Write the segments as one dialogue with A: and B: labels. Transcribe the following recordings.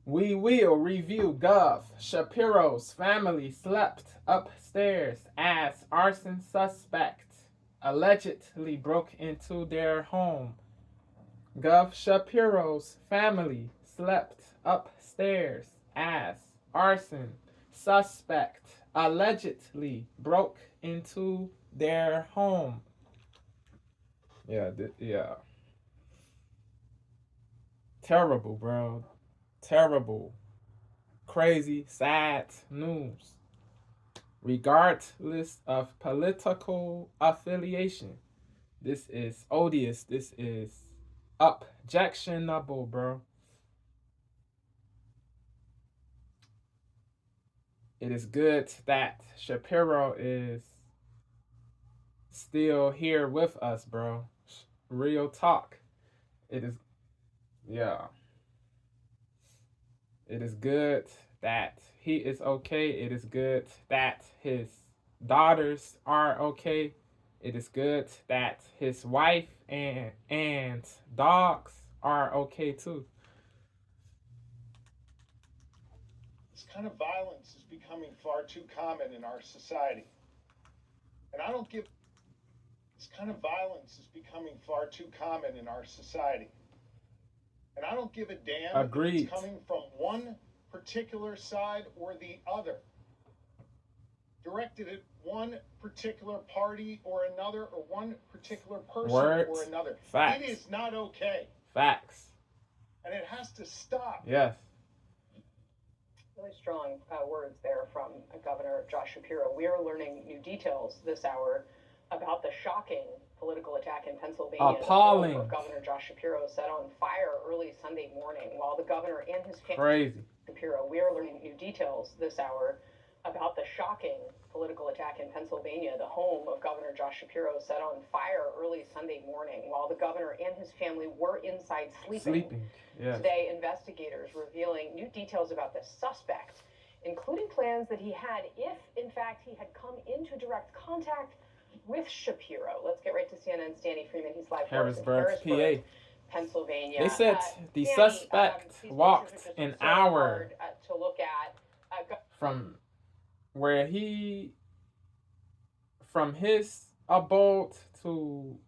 A: We will review Gov. Shapiro's family slept upstairs as arson suspect allegedly broke into their home. Gov. Shapiro's family slept upstairs as arson suspect allegedly broke into their home. Yeah. Terrible, bro. Terrible. Crazy, sad news. Regardless of political affiliation, this is odious. This is objectionable, bro. It is good that Shapiro is still here with us, bro. Real talk. It is, yeah. It is good that he is okay. It is good that his daughters are okay. It is good that his wife and dogs are okay too.
B: This kind of violence is becoming far too common in our society. And I don't give this kind of violence is becoming far too common in our society. And I don't give a damn
A: Agreed.
B: if it's coming from one particular side or the other. Directed at one particular party or another, or one particular person or another.
A: Facts.
B: It is not okay.
A: Facts.
B: And it has to stop.
A: Yes.
C: Really strong words there from Governor Josh Shapiro. We are learning new details this hour about the shocking political attack in Pennsylvania.
A: Appalling.
C: The home of Governor Josh Shapiro set on fire early Sunday morning while the governor and his family.
A: Crazy.
C: Shapiro. We are learning new details this hour about the shocking political attack in Pennsylvania. The home of Governor Josh Shapiro set on fire early Sunday morning while the governor and his family were inside sleeping.
A: Yes.
C: Today, investigators revealing new details about the suspect, including plans that he had if, in fact, he had come into direct contact with Shapiro. Let's get right to CNN's Danny Freeman. He's live
A: Harrisburg,
C: PA. Pennsylvania.
A: They said the
C: Danny,
A: suspect walked an hour
C: hard, to look at
A: from his abode to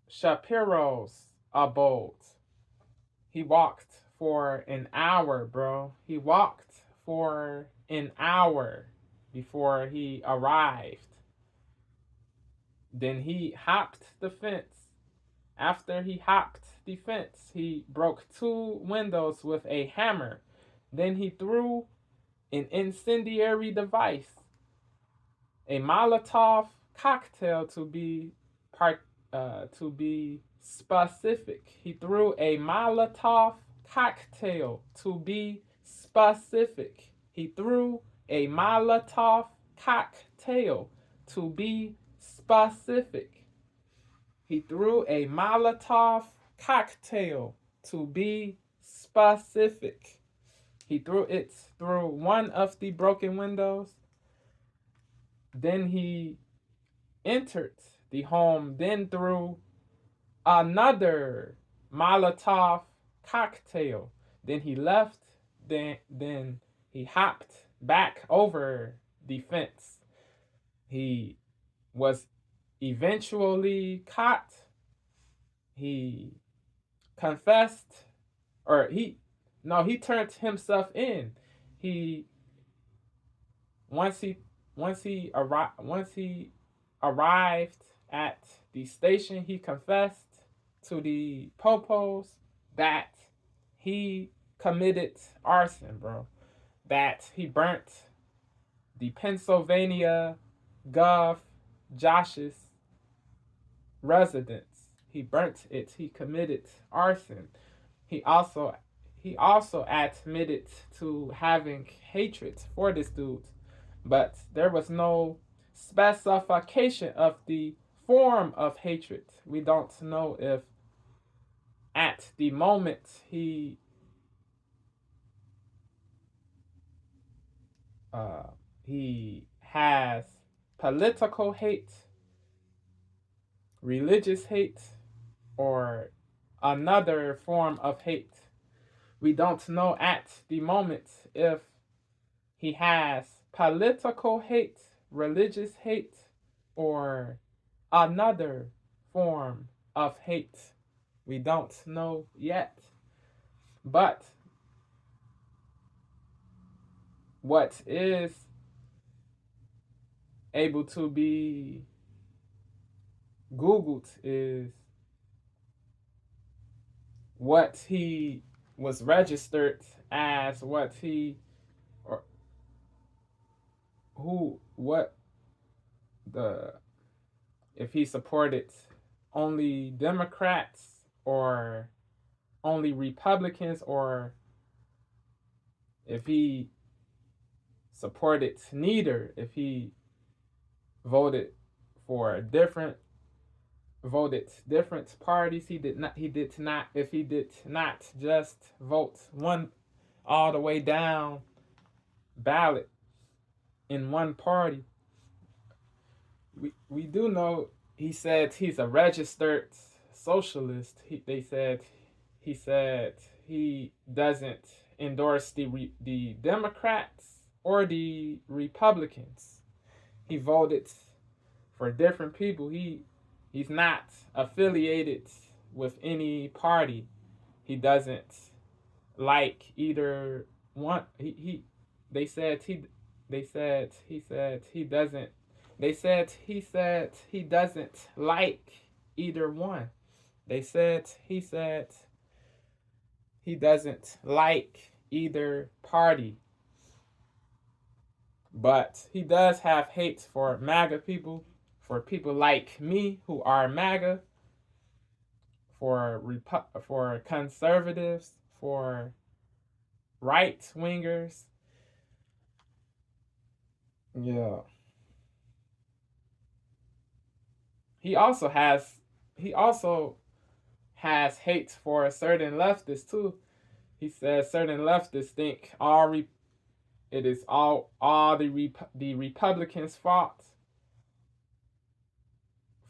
A: Shapiro's abode. He walked for an hour, bro. He walked for an hour before he arrived. Then he hopped the fence. After he hopped the fence, he broke 2 windows with a hammer. Then he threw an incendiary device, a Molotov cocktail to be specific. He threw a Molotov cocktail to be specific. He threw a Molotov cocktail to be specific. He threw a Molotov cocktail to be specific. He threw it through one of the broken windows. Then he entered the home, then threw another Molotov cocktail. Then he left, then he hopped back over the fence. He was eventually caught. He confessed, or he turned himself in. Once he arrived at the station, he confessed to the popos that he committed arson, bro. That he burnt the Pennsylvania Gov. Josh's residence. He burnt it. He committed arson. He also admitted to having hatred for this dude, but there was no specification of the form of hatred. We don't know if at the moment he has political hate, religious hate, or another form of hate. We don't know at the moment if he has political hate, religious hate, or another form of hate. We don't know yet. But what is able to be Googled is what he was registered as, what he, or who, what the, if he supported only Democrats or only Republicans, or if he supported neither, if he voted for voted different parties. He did not if he did not just vote one all the way down ballot in one party. We do know he said he's a registered socialist. He said he doesn't endorse the Democrats or the Republicans. He voted for different people. He's not affiliated with any party. He doesn't like either one. He said he doesn't like either one. He said he doesn't like either party. But he does have hate for MAGA people, for people like me who are MAGA, for conservatives, for right wingers. Yeah. He also has hate for certain leftists too. He says certain leftists think it is all the Republicans' fault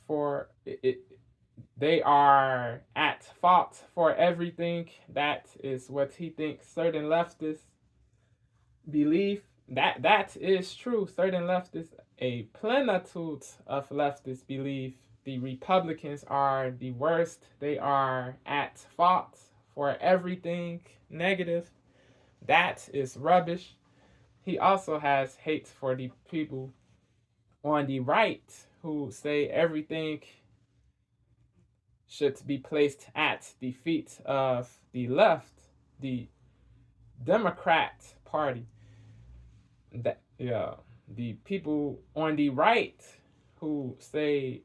A: for it. They are at fault for everything. That is what he thinks certain leftists believe. That is true. Certain leftists, a plenitude of leftists believe the Republicans are the worst. They are at fault for everything negative. That is rubbish. He also has hate for the people on the right who say everything should be placed at the feet of the left, the Democrat Party. The people on the right who say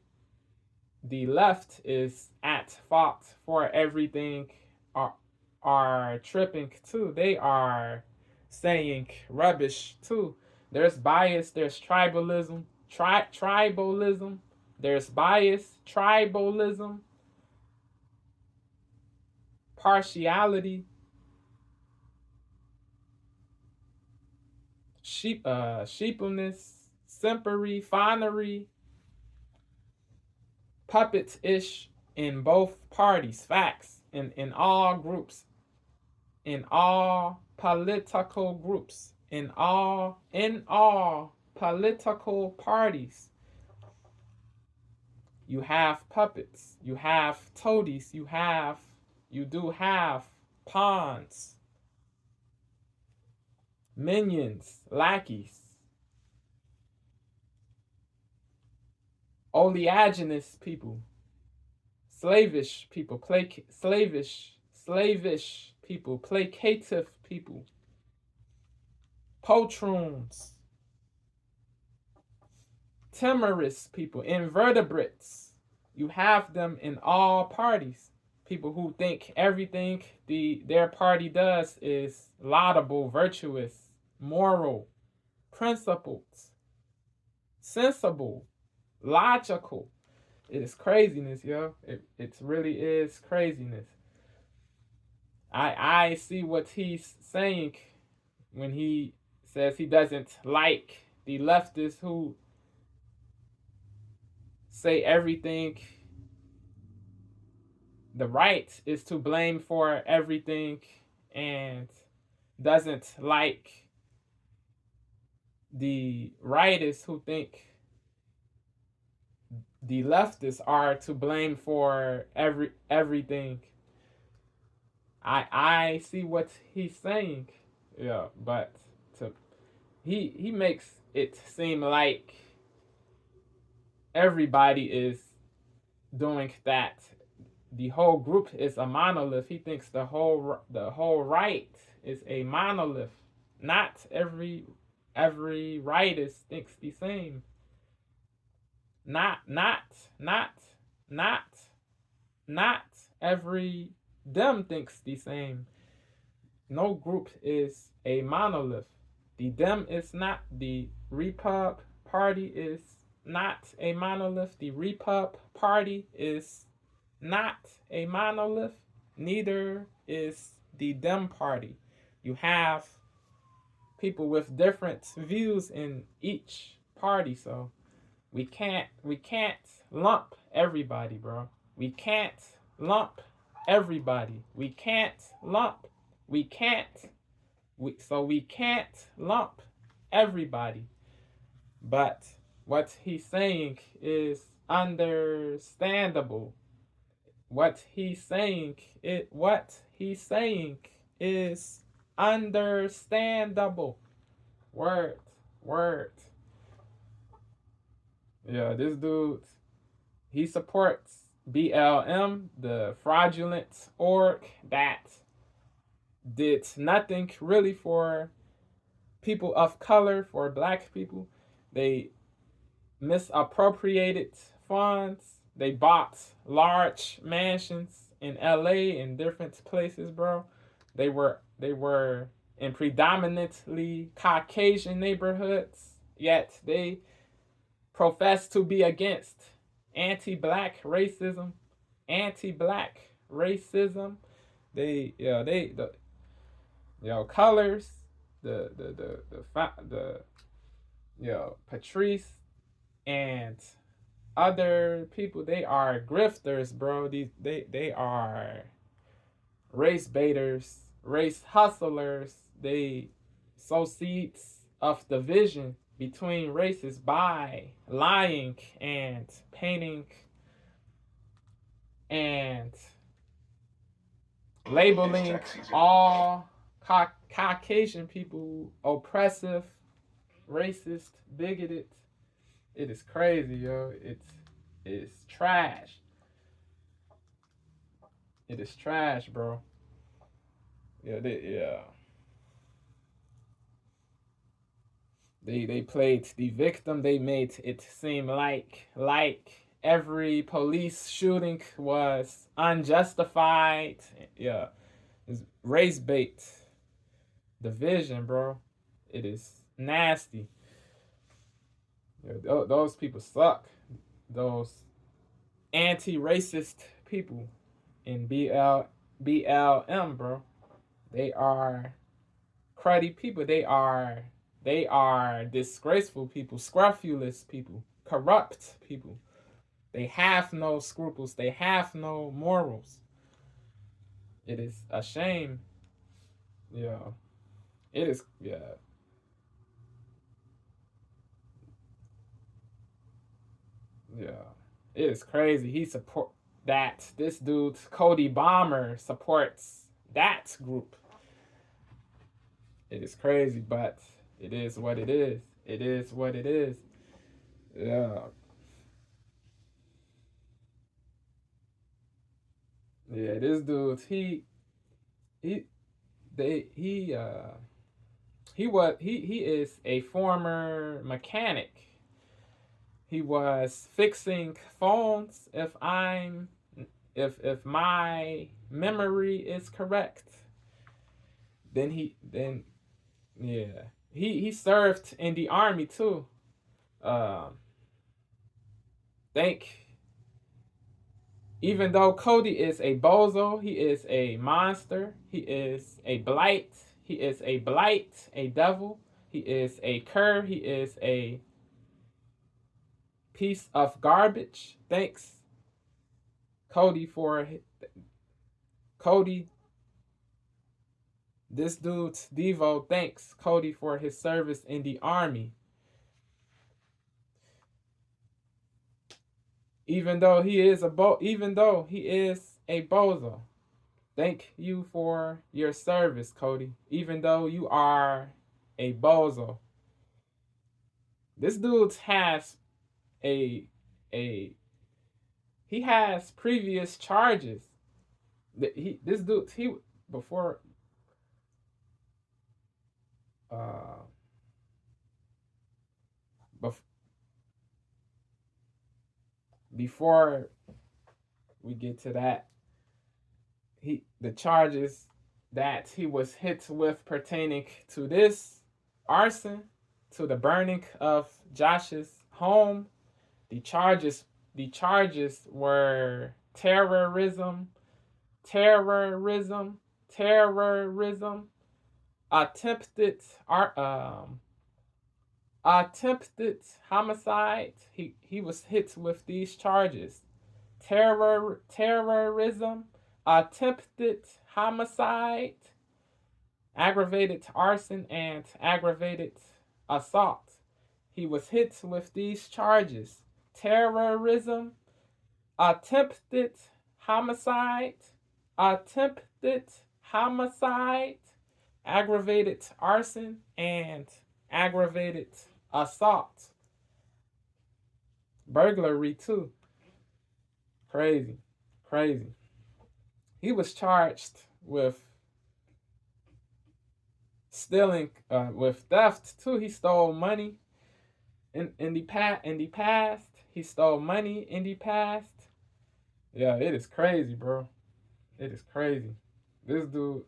A: the left is at fault for everything are tripping too. They are saying rubbish too. There's bias, there's tribalism, tribalism, there's bias, tribalism, partiality, sheepiness, simpery, finery, puppet-ish in both parties. Facts. In all groups, in all political groups, in all political parties. You have puppets, you have toadies, you do have pawns, minions, lackeys, oleaginous people, slavish people, slavish people, placative people, poltroons, timorous people, invertebrates. You have them in all parties. People who think everything their party does is laudable, virtuous, moral, principled, sensible, logical. It is craziness, yo. It really is craziness. I see what he's saying when he says he doesn't like the leftists who say everything the right is to blame for everything and doesn't like the rightists who think the leftists are to blame for everything. I see what he's saying, yeah, but to he makes it seem like everybody is doing that. The whole group is a monolith. He thinks the whole right is a monolith. Not every rightist thinks the same. Not every DEM thinks the same. No group is a monolith. The DEM is not. The Repub Party is not a monolith. The Repub Party is not a monolith. Neither is the DEM Party. You have people with different views in each party, so we can't lump everybody, bro. We can't lump everybody. We can't lump everybody. But what he's saying is understandable. What he's saying is understandable. Word. Yeah, this dude, he supports BLM, the fraudulent org that did nothing really for people of color, for black people. They misappropriated funds. They bought large mansions in LA and different places, bro. They were in predominantly Caucasian neighborhoods, yet they profess to be against anti-black racism. They colors, Patrice and other people, they are grifters, bro. They are race baiters, race hustlers. They sow seeds of division between races by lying and painting and labeling all Caucasian people oppressive, racist, bigoted. It is crazy, yo. It's trash. It is trash, bro. Yeah. They played the victim. They made it seem like every police shooting was unjustified. Yeah, it's race bait, division, bro. It is nasty. Yeah, those people suck. Those anti-racist people in BLM, bro. They are cruddy people. They are disgraceful people, scrofulous people, corrupt people. They have no scruples. They have no morals. It is a shame. Yeah. It is, yeah. Yeah. It is crazy. He support that. This dude, Cody Balmer, supports that group. It is crazy, but it is what it is. It is what it is. Yeah. Yeah, this dude, he is a former mechanic. He was fixing phones, if my memory is correct. Then he served in the army too. Even though Cody is a bozo, he is a monster, he is a blight, a devil, he is a cur, he is a piece of garbage. Thanks, Cody, This dude, Devo, thanks Cody for his service in the army. Even though he is a bozo. Thank you for your service, Cody. Even though you are a bozo. This dude has a he has previous charges. This dude before uh before we get to that, the charges that he was hit with pertaining to this arson, to the burning of Josh's home. The charges were terrorism, attempted attempted homicide. He was hit with these charges: terrorism, attempted homicide, aggravated arson, and aggravated assault. He was hit with these charges: terrorism, attempted homicide, aggravated arson, and aggravated assault. Burglary too. Crazy. He was charged with stealing, with theft too. He stole money in the past. He stole money in the past. Yeah, it is crazy, bro. It is crazy. This dude,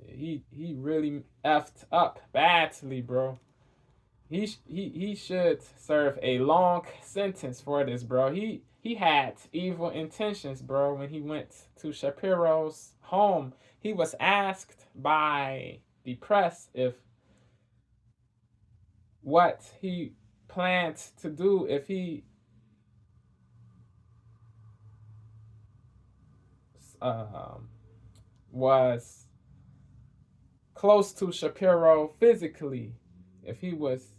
A: he really effed up badly, bro. He should serve a long sentence for this, bro. He had evil intentions, bro. When he went to Shapiro's home, he was asked by the press if what he planned to do if he was close to Shapiro physically, if he was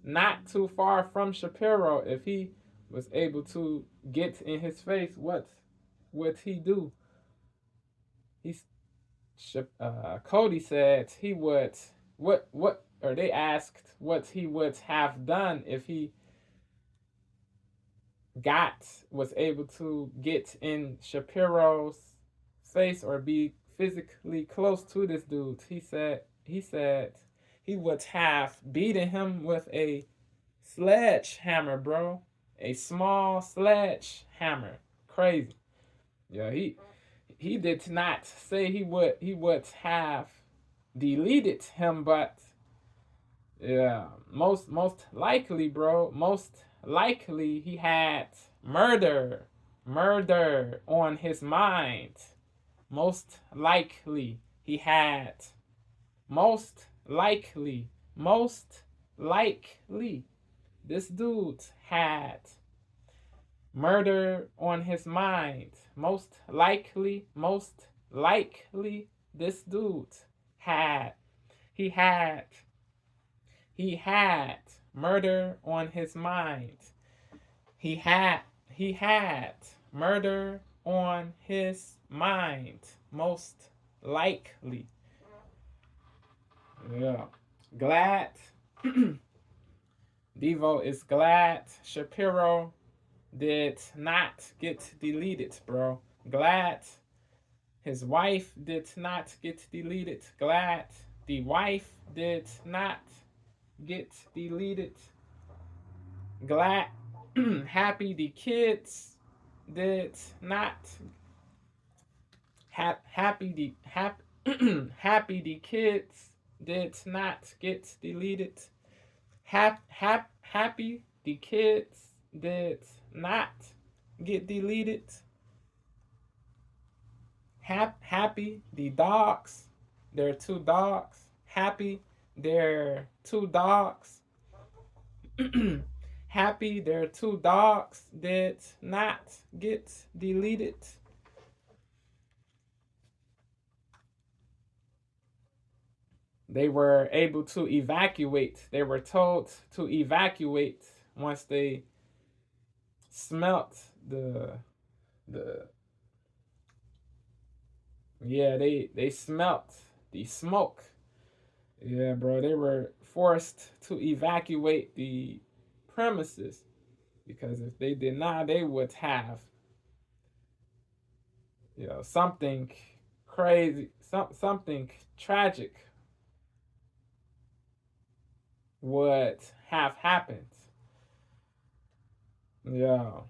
A: not too far from Shapiro, if he was able to get in his face, what would he do? Cody said he would, or they asked what he would have done if he was able to get in Shapiro's face or be physically close to this dude. He said he would have beaten him with a sledgehammer, bro. A small sledgehammer. Crazy. Yeah, he did not say he would have deleted him, but yeah, most likely, bro. Most likely he had murder on his mind. Most likely this dude had murder on his mind. Most likely this dude had murder on his mind. He had murder on his mind. Most likely. Yeah. Glad Devo is glad Shapiro did not get deleted, bro. Glad his wife did not get deleted. Glad the wife did not get deleted. Glad happy the kids did not happy the kids did not get deleted. Happy the kids did not get deleted. Happy the dogs, there are 2 dogs. Happy there are 2 dogs. Happy their 2 dogs did not get deleted. they were able to evacuate. They were told to evacuate once they smelt the yeah, they smelt the smoke. Yeah, bro, they were forced to evacuate the premises because if they did not, they would have, something crazy, something tragic would have happened. Yeah,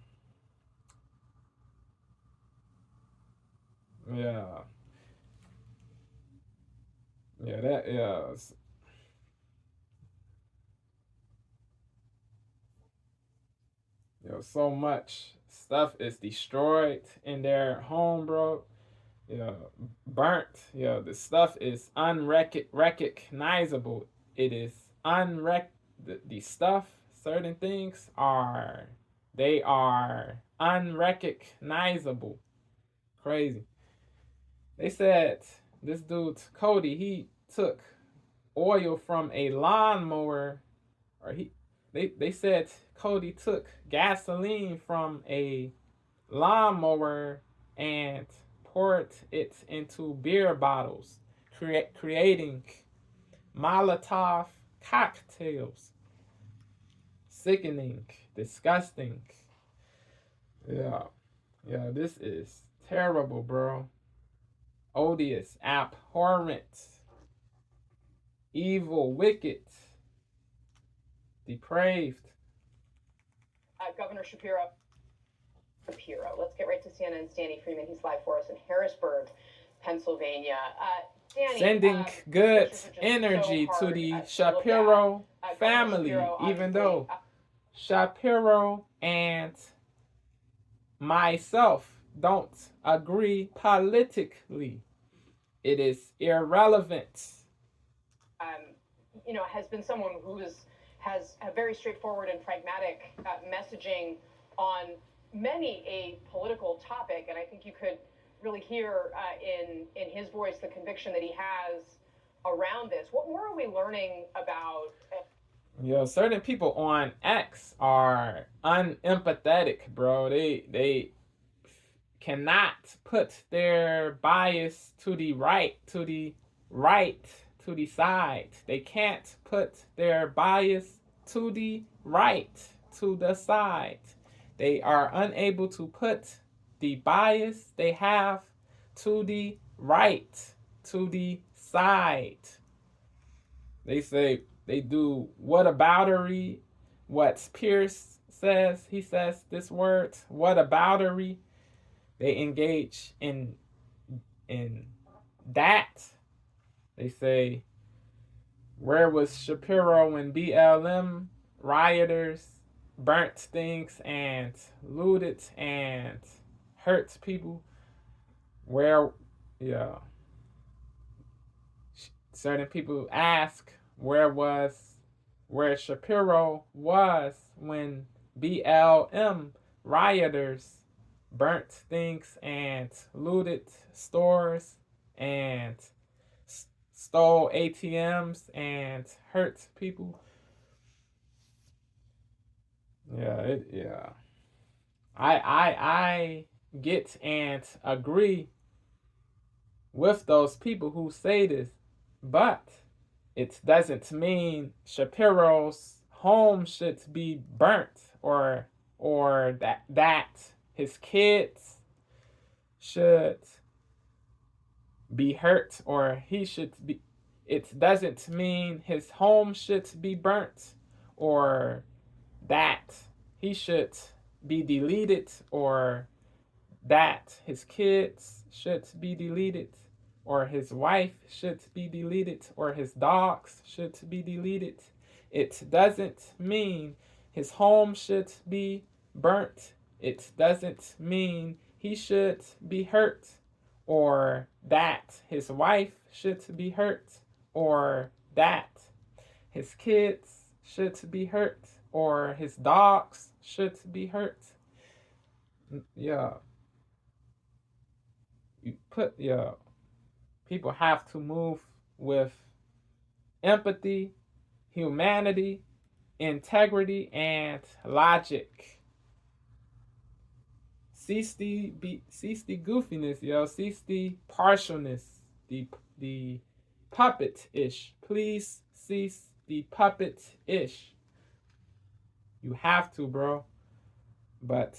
A: yeah, yeah. So much stuff is destroyed in their home, bro. Burnt. The stuff is unrecognizable. It is the stuff. Certain things they are unrecognizable. Crazy. They said this dude Cody, he took oil from a lawnmower, or they said Cody took gasoline from a lawnmower and poured it into beer bottles, creating Molotov cocktails. Sickening, disgusting. Yeah, yeah, this is terrible, bro. Odious, abhorrent, evil, wicked, depraved.
C: Governor Shapiro. Let's get right to CNN's Danny Freeman. He's live for us in Harrisburg, Pennsylvania. Danny,
A: sending good energy
C: so
A: to the
C: to
A: Shapiro family,
C: Shapiro,
A: even though Shapiro and myself don't agree politically. It is irrelevant.
C: Has been someone who has a very straightforward and pragmatic messaging on many a political topic, and I think you could really hear in his voice the conviction that he has around this. What more are we learning about?
A: Certain people on X are unempathetic, bro. They cannot put their bias to the right, to the side. They can't put their bias to the right, to the side. They are unable to put the bias they have to the right, to the side. They say they do whataboutery. What Pierce says, he says this word, whataboutery. They engage in that. They say, where was Shapiro when BLM rioters burnt things and looted and hurt people? Where, yeah. Certain people ask, where Shapiro was when BLM rioters burnt things and looted stores and stole ATMs and hurt people. Yeah. I get and agree with those people who say this, but it doesn't mean Shapiro's home should be burnt or that his kids should be hurt or he should be. It doesn't mean his home should be burnt or that he should be deleted or that his kids should be deleted or his wife should be deleted or his dogs should be deleted. It doesn't mean his home should be burnt. It doesn't mean he should be hurt or that his wife should be hurt or that his kids should be hurt or his dogs should be hurt. Yeah. People have to move with empathy, humanity, integrity, and logic. Cease the goofiness, yo. Cease the partialness, the puppet-ish. Please cease the puppet-ish. You have to, bro. But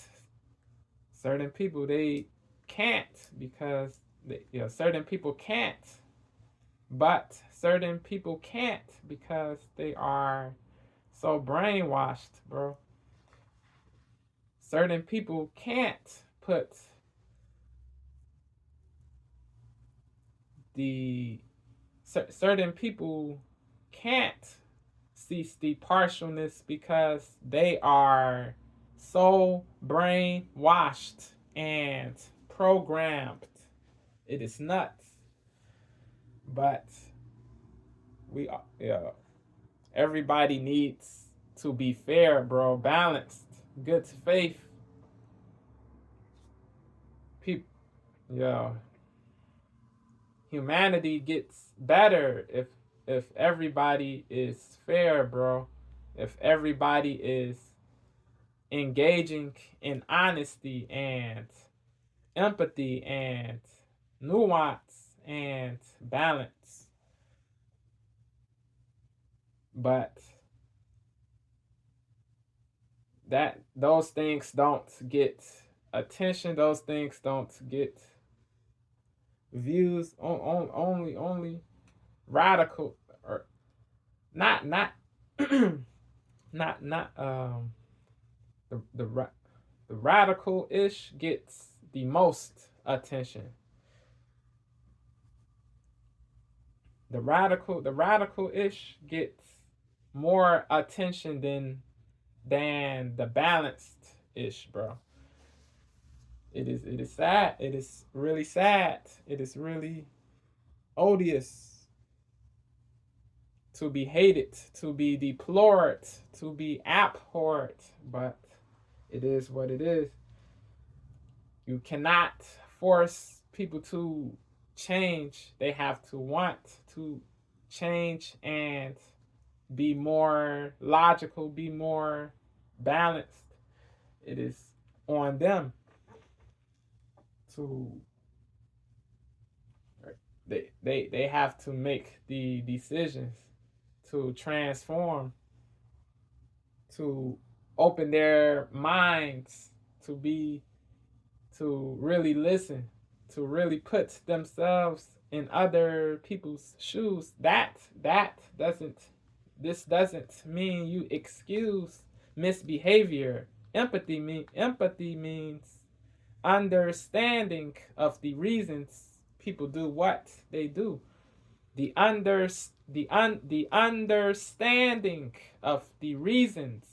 A: certain people, they can't because certain people can't. But certain people can't because they are so brainwashed, bro. Certain people can't put certain people can't cease the partialness because they are so brainwashed and programmed. It is nuts. But everybody needs to be fair, bro, balanced, good faith. People, humanity gets better if everybody is fair, bro. If everybody is engaging in honesty and empathy and nuance and balance. But those things don't get attention, those things don't get views, only radical or not the radical ish gets the most attention. The radical ish gets more attention than the balanced ish, bro. It is sad. It is really sad. It is really odious to be hated, to be deplored, to be abhorred, but it is what it is. You cannot force people to change. They have to want to change and be more logical, be more balanced. It is on them to they have to make the decisions to transform, to open their minds, to really listen, to really put themselves in other people's shoes. This doesn't mean you excuse misbehavior. Empathy means understanding of the reasons people do what they do. The understanding of the reasons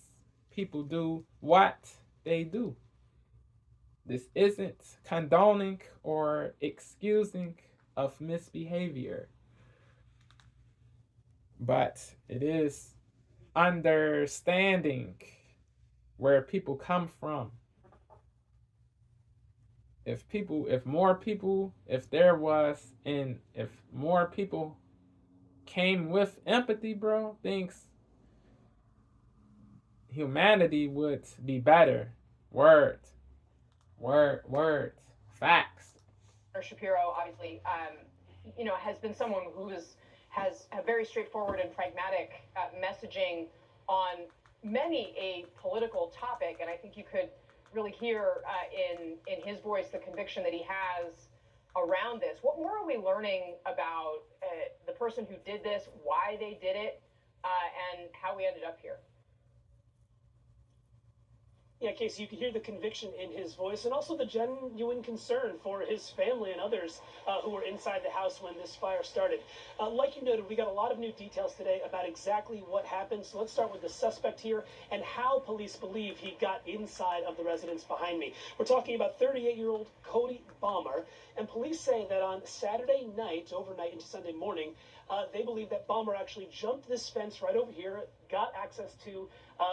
A: people do what they do. This isn't condoning or excusing of misbehavior, but it is understanding where people come from. If more people came with empathy, bro, humanity would be better. Word. Facts.
C: Shapiro, obviously, has been someone who has a very straightforward and pragmatic messaging on many a political topic, and I think you could really hear in his voice the conviction that he has around this. What more are we learning about the person who did this, why they did it, and how we ended up here?
D: Yeah, Casey, you can hear the conviction in his voice and also the genuine concern for his family and others who were inside the house when this fire started. Like you noted, we got a lot of new details today about exactly what happened. So let's start with the suspect here and how police believe he got inside of the residence behind me. We're talking about 38-year-old Cody Balmer, and police say that on Saturday night, overnight into Sunday morning, They believe that Balmer actually jumped this fence right over here, got access to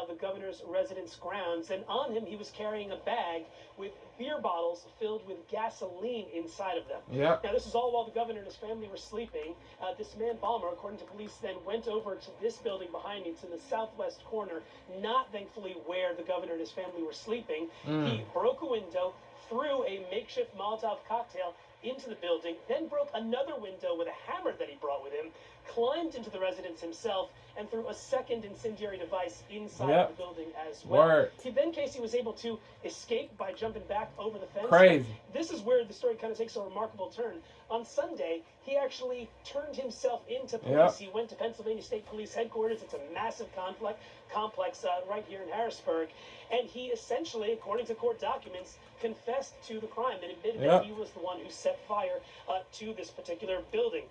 D: the governor's residence grounds, and on him he was carrying a bag with beer bottles filled with gasoline inside of them.
A: Yep.
D: Now, this is all while the governor and his family were sleeping. This man, Balmer, according to police, then went over to this building behind me. It's in the southwest corner, not thankfully where the governor and his family were sleeping. He broke a window, threw a makeshift Molotov cocktail into the building, then broke another window with a hammer that he brought with him, climbed into the residence himself, and threw a second incendiary device inside of the building as well.
A: Word.
D: He then, Casey, was able to escape by jumping back over the fence.
A: Crazy.
D: This is where the story kind of takes a remarkable turn. On Sunday, he actually turned himself into police. He went to Pennsylvania State Police headquarters. It's a massive complex right here in Harrisburg. And he essentially, according to court documents, confessed to the crime and admitted that he was the one who set fire to this particular building.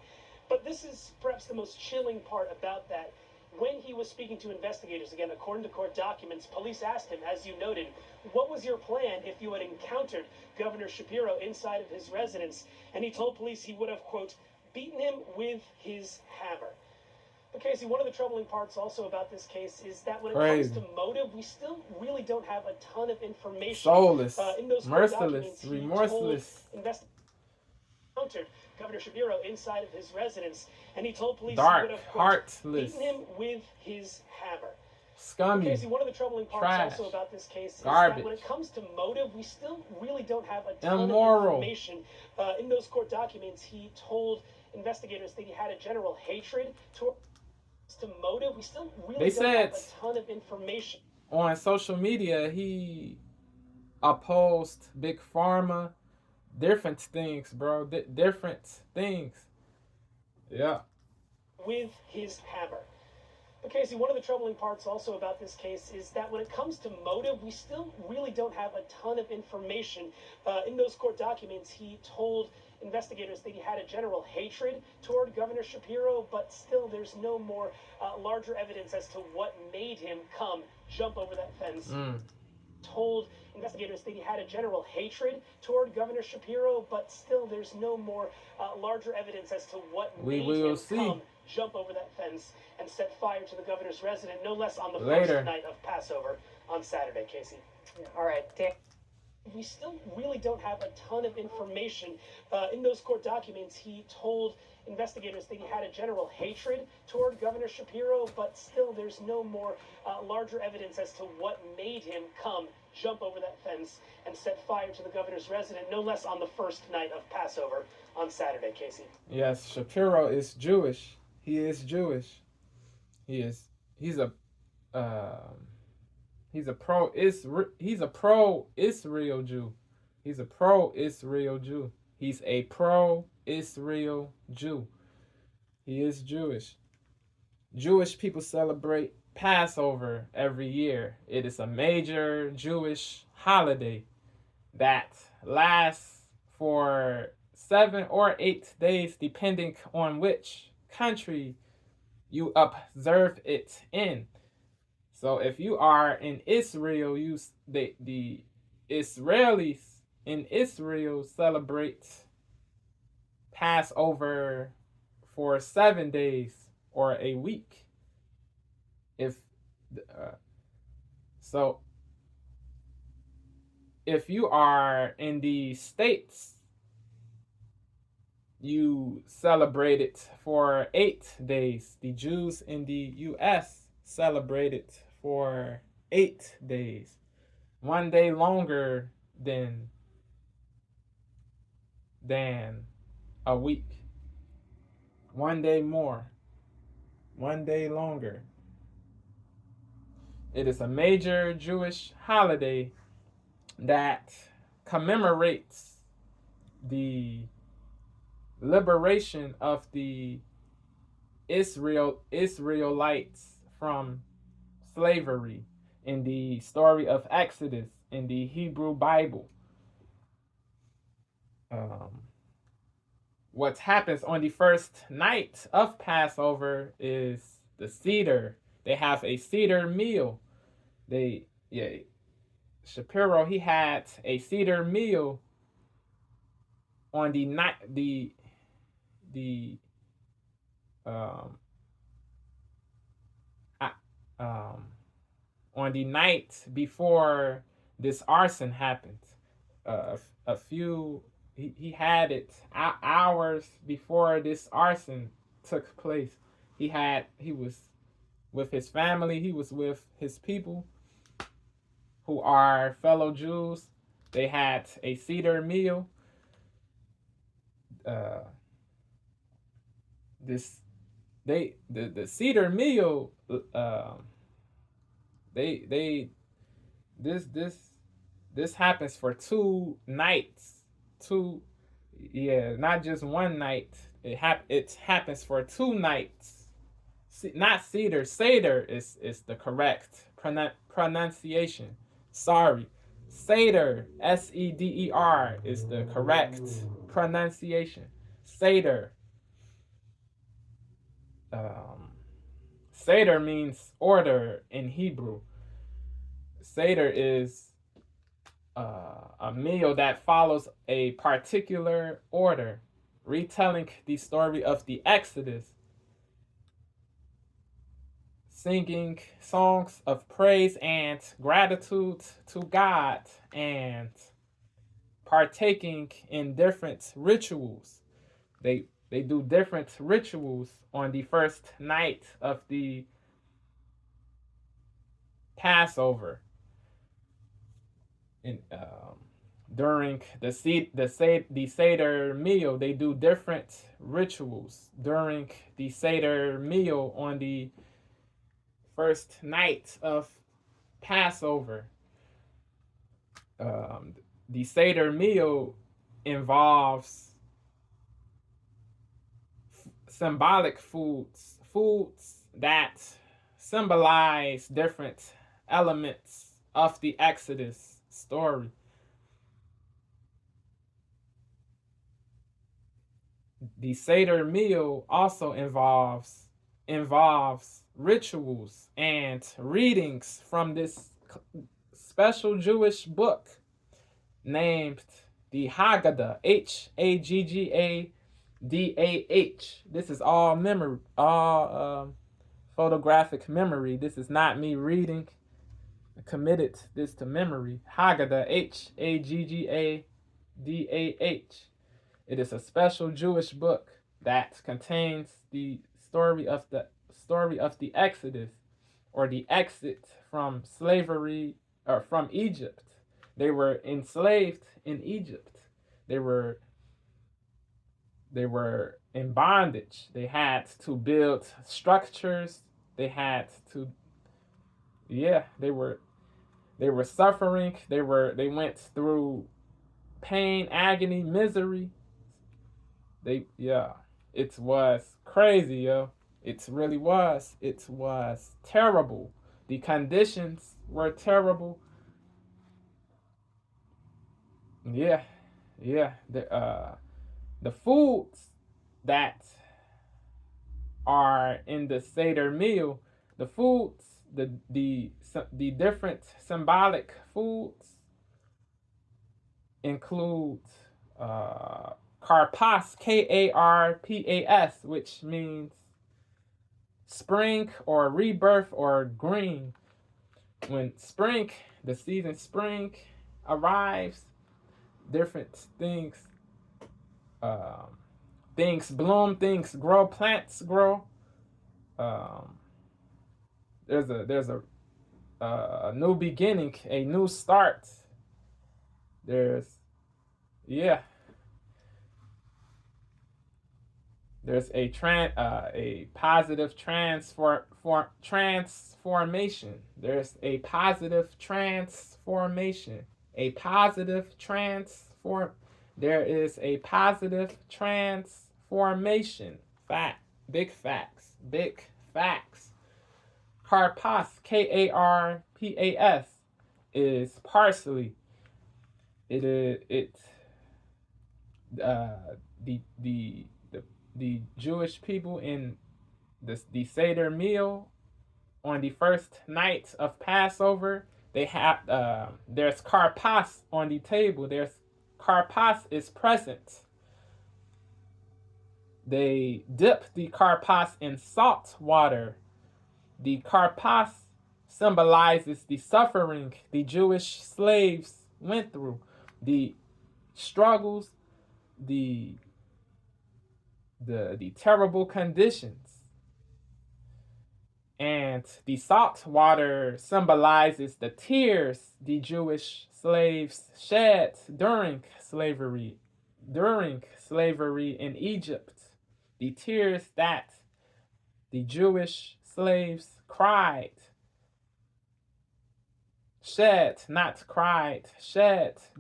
D: But this is perhaps the most chilling part about that. When he was speaking to investigators, again, according to court documents, police asked him, as you noted, what was your plan if you had encountered Governor Shapiro inside of his residence? And he told police he would have, quote, beaten him with his hammer. But Casey, one of the troubling parts also about this case is that when it comes to motive, we still really don't have a ton of information.
A: Soulless,
D: in those
A: merciless, remorseless.
D: Encountered Governor Shapiro inside of his residence, and he told police
A: Dark,
D: he would have, quote,
A: heartless,
D: beaten him with his hammer.
A: Scummy,
D: Casey, one of the troubling parts
A: trash,
D: also about this case is
A: garbage,
D: that when it comes to motive, we still really don't have a ton
A: immoral
D: of information. In those court documents, he told investigators that he had a general hatred towards motive. We still really don't have a ton of information.
A: On social media, he opposed Big Pharma, different things, bro. Different things. Yeah.
D: With his hammer. But Casey, one of the troubling parts also about this case is that when it comes to motive, we still really don't have a ton of information. In those court documents, he told investigators that he had a general hatred toward Governor Shapiro, but still there's no more larger evidence as to what made him jump over that fence. Told investigators that he had a general hatred toward Governor Shapiro, but still there's no more larger evidence as to what made him jump over that fence and set fire to the governor's residence, no less on the first night of Passover on Saturday, Casey.
C: Yeah, all right, Dan.
D: We still really don't have a ton of information. In those court documents, he told investigators that he had a general hatred toward Governor Shapiro, but still there's no more larger evidence as to what made him jump over that fence and set fire to the governor's residence, no less on the first night of Passover on Saturday, Casey.
A: Yes, Shapiro is Jewish. He is Jewish. He's a pro-Israel Jew. He's a pro-Israel Jew. He's a pro-Israel Jew. He is Jewish. Jewish people celebrate Passover every year. It is a major Jewish holiday that lasts for 7 or 8 days, depending on which country you observe it in. So if you are in Israel, the Israelis in Israel celebrate Passover for 7 days or a week. If you are in the States, you celebrate it for 8 days. The Jews in the U.S. celebrate it for 8 days. 1 day longer than a week. 1 day more. 1 day longer. It is a major Jewish holiday that commemorates the liberation of the Israelites from slavery in the story of Exodus in the Hebrew Bible. What happens on the first night of Passover is the Seder. They have a Seder meal. Shapiro, he had a Seder meal on the night, the um, I, um, on the night before this arson happened, a few he had it hours before this arson took place. He was with his family. He was with his people who are fellow Jews. They had a Seder meal. Uh, this the Seder meal. They this this this happens for 2 nights. Two, yeah, not just one night. It happens for 2 nights. Not Seder. Seder is the correct pronunciation. Sorry, Seder, Seder is the correct pronunciation. Seder. Um, Seder means order in Hebrew. Seder is a meal that follows a particular order, retelling the story of the Exodus, singing songs of praise and gratitude to God, and partaking in different rituals. They do different rituals on the first night of the Passover. In during the Seder meal, they do different rituals during the Seder meal on the first night of Passover. The Seder meal involves symbolic foods that symbolize different elements of the Exodus story. The Seder meal also involves rituals and readings from this special Jewish book named the Haggadah, Haggadah. This is all memory, all photographic memory. This is not me reading. I committed this to memory. Haggadah, Haggadah. It is a special Jewish book that contains the story of the Exodus, or the exit from slavery, or from Egypt. They were enslaved in Egypt. They were in bondage. They had to build structures. They had to, they were suffering. They went through pain, agony, misery. It was crazy, yo. It really was. It was terrible. The conditions were terrible. The foods that are in the Seder meal, the different symbolic foods include karpas, Karpas, which means spring or rebirth or green. When the season spring arrives, different things bloom, things grow, plants grow. There's a new beginning, a new start. There's a positive transformation. There's a positive transformation. There is a positive transformation. Big facts. Karpas, Karpas, is parsley. The Jewish people in the Seder meal on the first night of Passover, they have there's karpas on the table. Karpas is present. They dipped the karpas in salt water. The karpas symbolizes the suffering the Jewish slaves went through, the struggles, the terrible conditions. And the salt water symbolizes the tears the Jewish slaves shed during slavery in Egypt. The tears that the Jewish slaves shed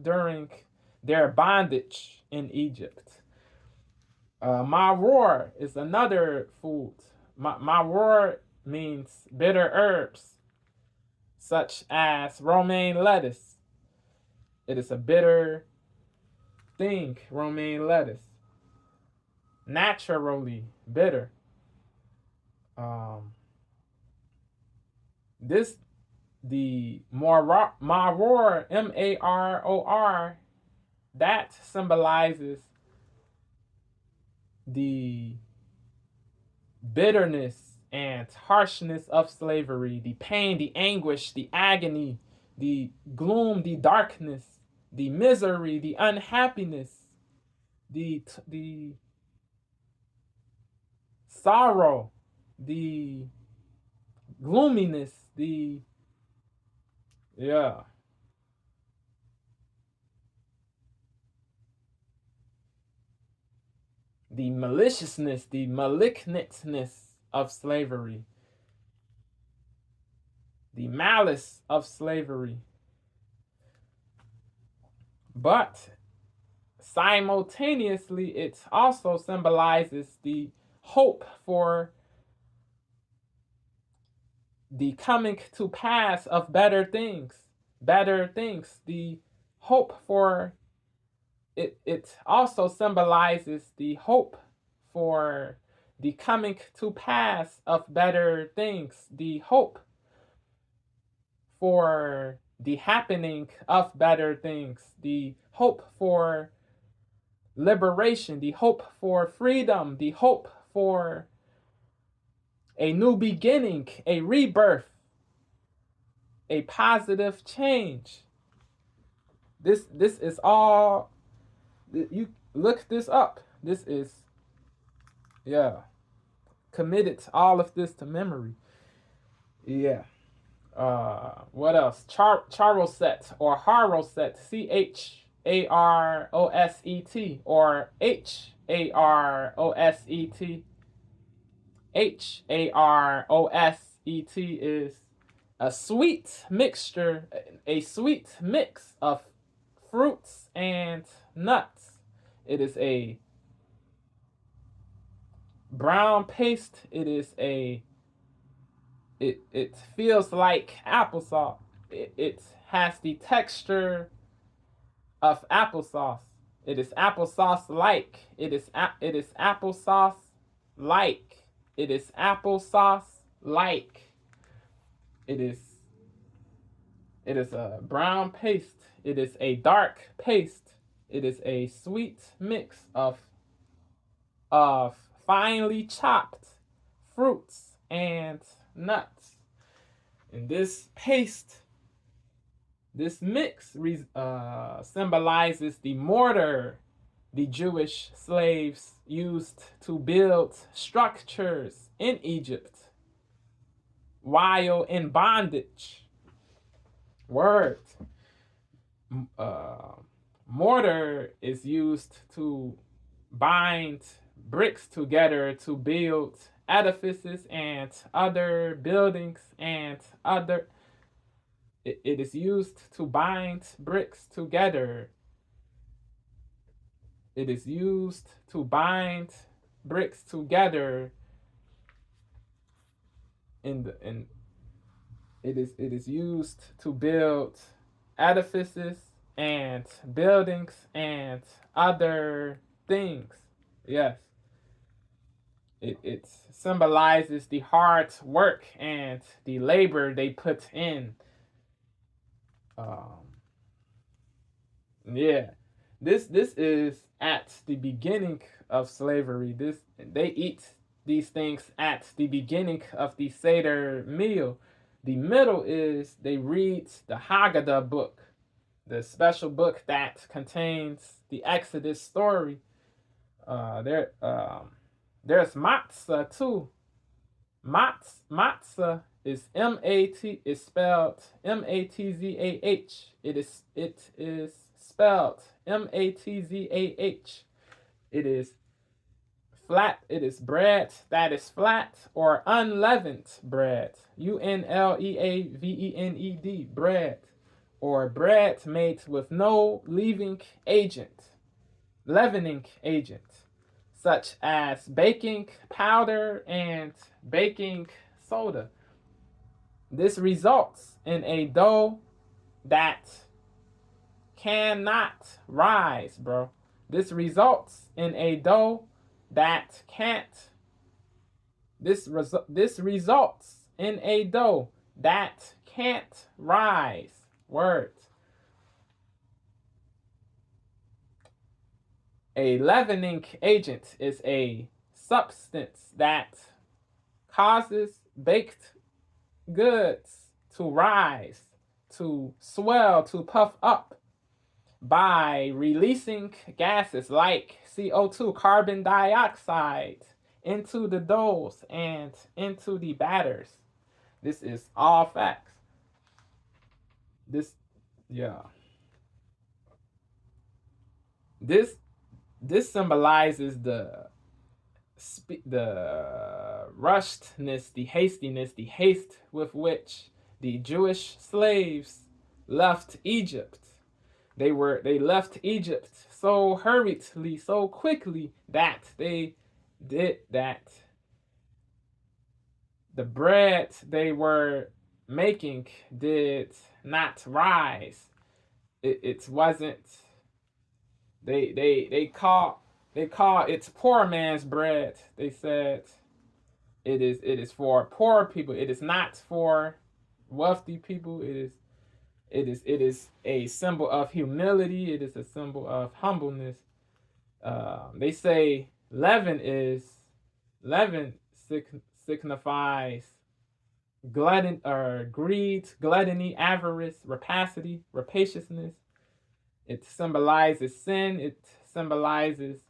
A: during their bondage in Egypt. Maror is another food. Maror means bitter herbs, such as romaine lettuce. It is a bitter thing, romaine lettuce. Naturally bitter. The maror, Maror, that symbolizes the bitterness and harshness of slavery, the pain, the anguish, the agony, the gloom, the darkness, the misery, the unhappiness, the sorrow, the gloominess, the maliciousness, the malignantness of slavery, the malice of slavery. But simultaneously, it also symbolizes the hope for the coming to pass of better things, the hope for it. It also symbolizes the hope for the coming to pass of better things, the hope for the happening of better things, the hope for liberation, the hope for freedom, the hope for a new beginning, a rebirth, a positive change. This is all, you look this up. This is, committed all of this to memory. What else? Charoset or Haroset, Charoset, or Haroset. Haroset is a sweet mixture, a sweet mix of fruits and nuts. It is a brown paste. It feels like applesauce. It has the texture of applesauce. It is applesauce like. It is applesauce like. It is applesauce like. It is a brown paste. It is a dark paste. It is a sweet mix of finely chopped fruits and nuts. And this paste, this mix symbolizes the mortar the Jewish slaves used to build structures in Egypt while in bondage. Word. Mortar is used to bind bricks together to build edifices and other buildings and other. It is used to bind bricks together. It is used to bind bricks together. It is used to build edifices and buildings and other things. Yes. It symbolizes the hard work and the labor they put in. This is at the beginning of slavery. They eat these things at the beginning of the Seder meal. The middle is they read the Haggadah book, the special book that contains the Exodus story. There's matzah too. Matzah is M-A-T is spelled M-A-T-Z-A-H. It is spelled M-A-T-Z-A-H. It is flat. It is bread that is flat or unleavened bread. U-N-L-E-A-V-E-N-E-D, bread, or bread made with no leavening agent, such as baking powder and baking soda. This results in a dough that cannot rise, bro. This results in a dough that can't. This results in a dough that can't rise. Words. A leavening agent is a substance that causes baked goods to rise, to swell, to puff up by releasing gases like CO2, carbon dioxide, into the doughs and into the batters. This is all facts. This symbolizes the rushedness, the hastiness, the haste with which the Jewish slaves left Egypt. They left Egypt so hurriedly, so quickly that the bread they were making did not rise. It wasn't. They call it poor man's bread. They said it is for poor people. It is not for wealthy people. It is a symbol of humility. It is a symbol of humbleness. They say leaven signifies greed, gluttony, avarice, rapaciousness. It symbolizes sin. It symbolizes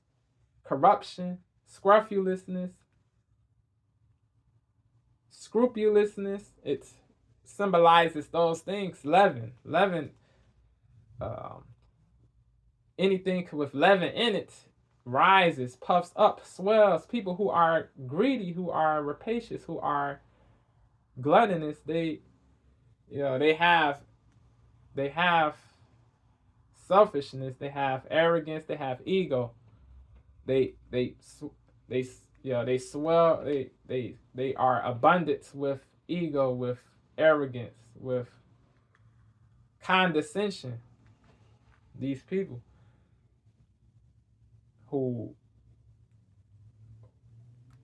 A: corruption, scrupulousness. It symbolizes those things. Leaven. Anything with leaven in it rises, puffs up, swells. People who are greedy, who are rapacious, who are gluttonous, they have selfishness, they have arrogance, they have ego. They swell. They are abundant with ego, with arrogance, with condescension. These people who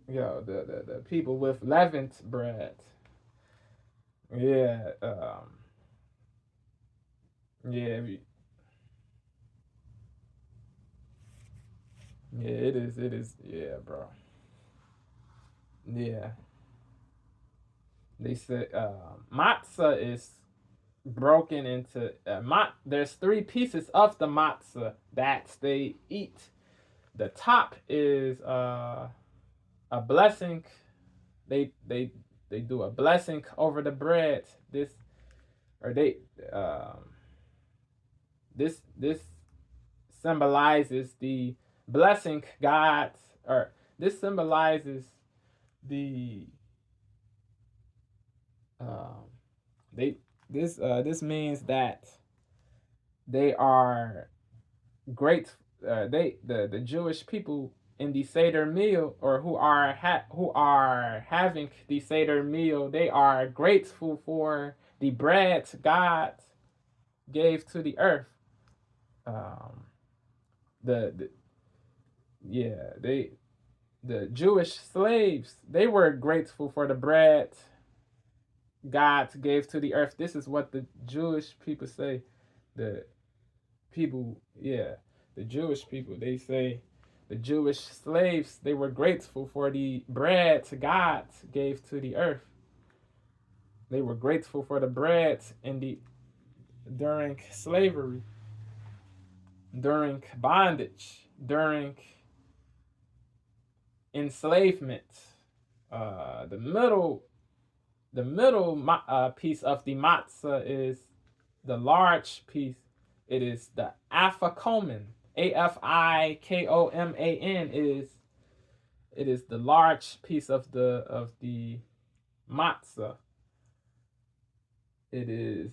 A: the people with leavened bread. Yeah. It is, yeah, bro. Yeah. They said matzah is broken into there's 3 pieces of the matzah that they eat. The top is a blessing. They do a blessing over the bread. This symbolizes the blessing God, or this symbolizes the this means that they are great. The Jewish people in the Seder meal, or who are having the Seder meal, they are grateful for the bread God gave to the earth. The Jewish slaves, they were grateful for the bread God gave to the earth. This is what the Jewish people say. The people, the Jewish people, they say the Jewish slaves, they were grateful for the bread God gave to the earth. They were grateful for the bread during slavery, during bondage, during enslavement. The middle piece of the matzah is the large piece. It is the afikoman. AFIKOMAN is the large piece of the matzah. It is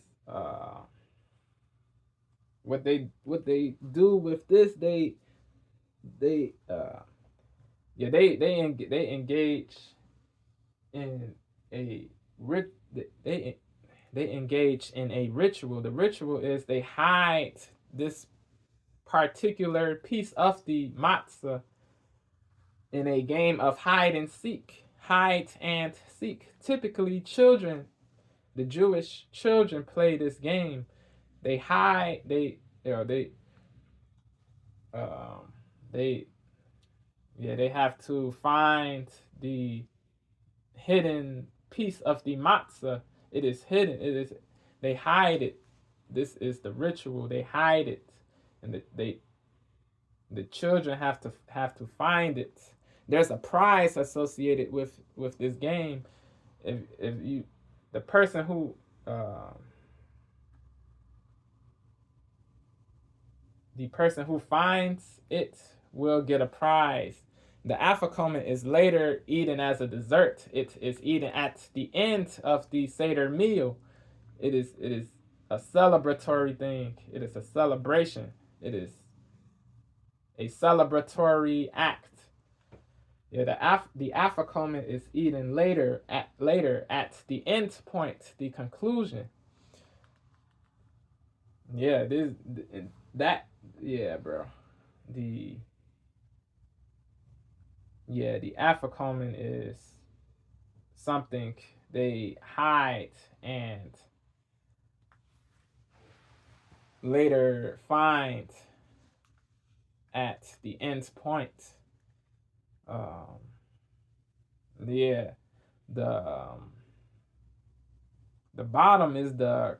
A: what they do with this. They engage in a they engage in a ritual. The ritual is they hide this particular piece of the matzah in a game of hide and seek. Hide and seek. Typically, the Jewish children play this game. They hide. They have to find the hidden piece of the matzah. It is hidden. They hide it. This is the ritual. They hide it, and the children have to find it. There's a prize associated with this game. If the person who finds it will get a prize. The afikoman is later eaten as a dessert. It is eaten at the end of the Seder meal. It is a celebratory thing. It is a celebration. It is a celebratory act. Yeah, the afikoman is eaten later at the end point, the conclusion. Yeah, bro. The afikoman is something they hide and later find at the end point. The bottom is the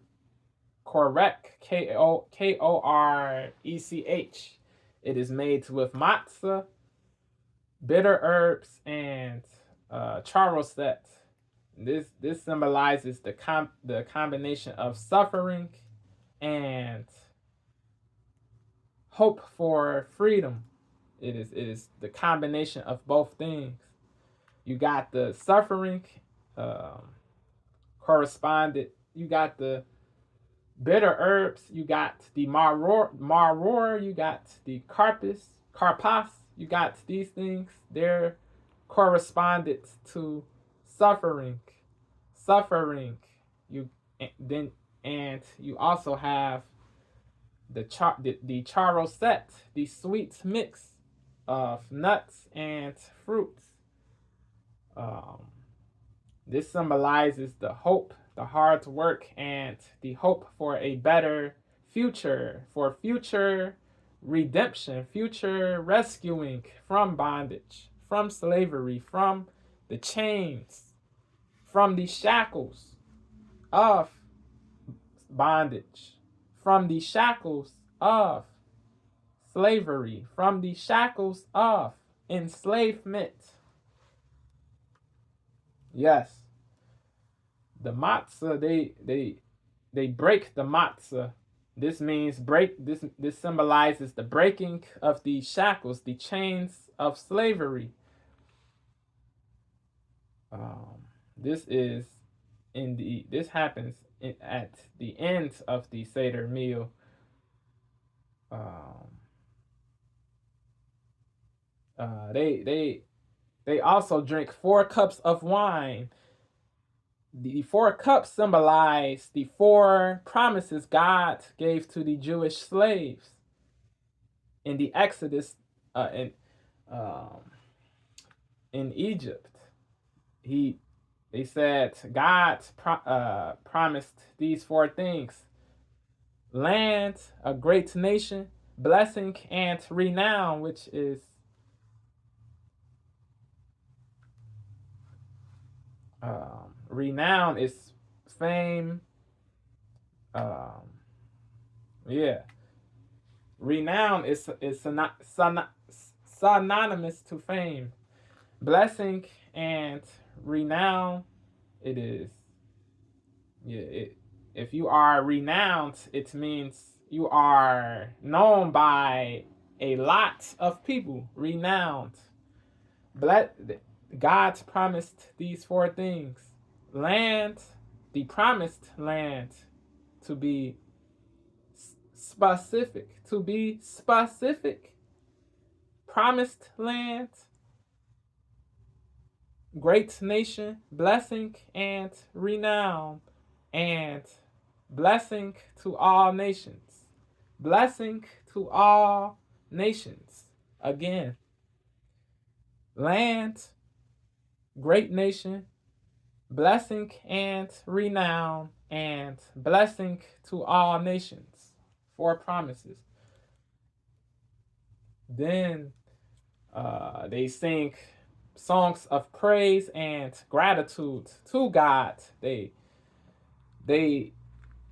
A: korech, Korech. It is made with matzah, bitter herbs, and charoset. This symbolizes the combination of suffering and hope for freedom. It is the combination of both things. You got the suffering corresponded. You got the bitter herbs. You got the maror. You got the karpas. You got these things. They're corresponded to suffering. You also have the charoset, the sweet mix of nuts and fruits. This symbolizes the hope, the hard work, and the hope for a better future, for future redemption, future rescuing from bondage, from slavery, from the chains, from the shackles of bondage, from the shackles of slavery, from the shackles of enslavement. Yes, the matzah, they break the matzah. This means this symbolizes the breaking of the shackles, the chains of slavery. This happens at the end of the Seder meal. They also drink 4 cups of wine. The 4 cups symbolize the 4 promises God gave to the Jewish slaves in the Exodus in Egypt. They said God promised these 4 things: land, a great nation, blessing and renown, which is renown is fame. Yeah, renown is synonymous to fame. Blessing and renown, it is. Yeah, if you are renowned, it means you are known by a lot of people. Renowned. God's promised these four things: land, the promised land, to be specific, promised land, great nation, blessing and renown, and blessing to all nations. Blessing to all nations. Again, land, great nation, blessing and renown, and blessing to all nations. Four promises. Then they sing songs of praise and gratitude to God. They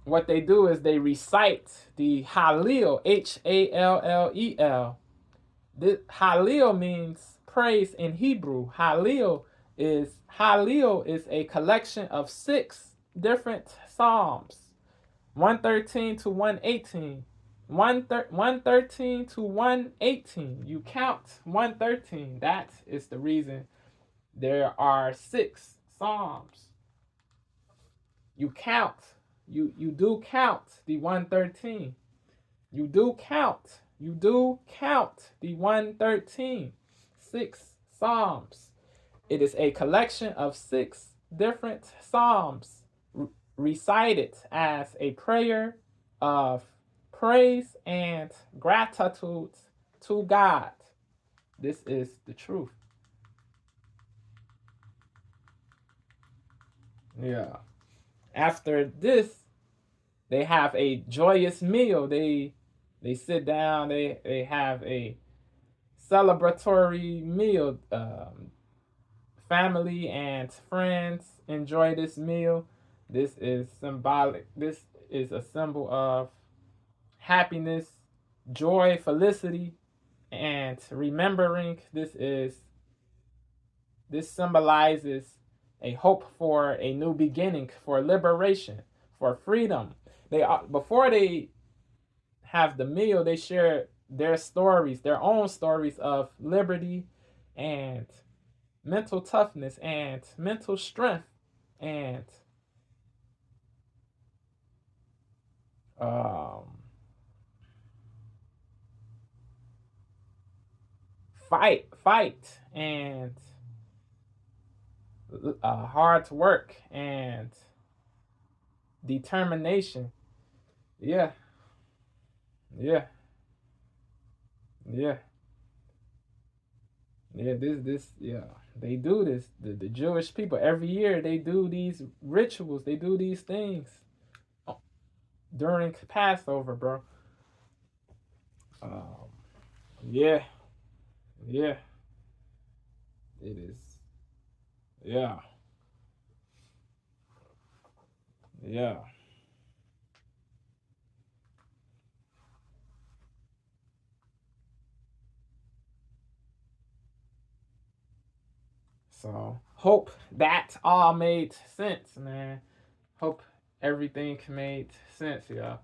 A: what they do is they recite the Hallel, Hallel. This Hallel means praise in Hebrew. Hallel is a collection of 6 different psalms, 113 to 118. 113 to 118. You count 113. That is the reason there are 6 psalms. You count. You do count the 113. You do count the 113. 6 psalms. It is a collection of 6 different psalms recited as a prayer of praise and gratitude to God. This is the truth. Yeah. After this, they have a joyous meal. They sit down. They have a celebratory meal. Family and friends enjoy this meal. This is symbolic. This is a symbol of happiness, joy, felicity, and remembering. This symbolizes a hope for a new beginning, for liberation, for freedom. Before they have the meal, they share their stories, their own stories of liberty and mental toughness and mental strength and fight and hard work and determination. Yeah. Yeah. They do this. The Jewish people, every year they do these rituals, they do these things during Passover, bro. Yeah. It is. Yeah. So hope that all made sense, man. Hope everything made sense, yeah.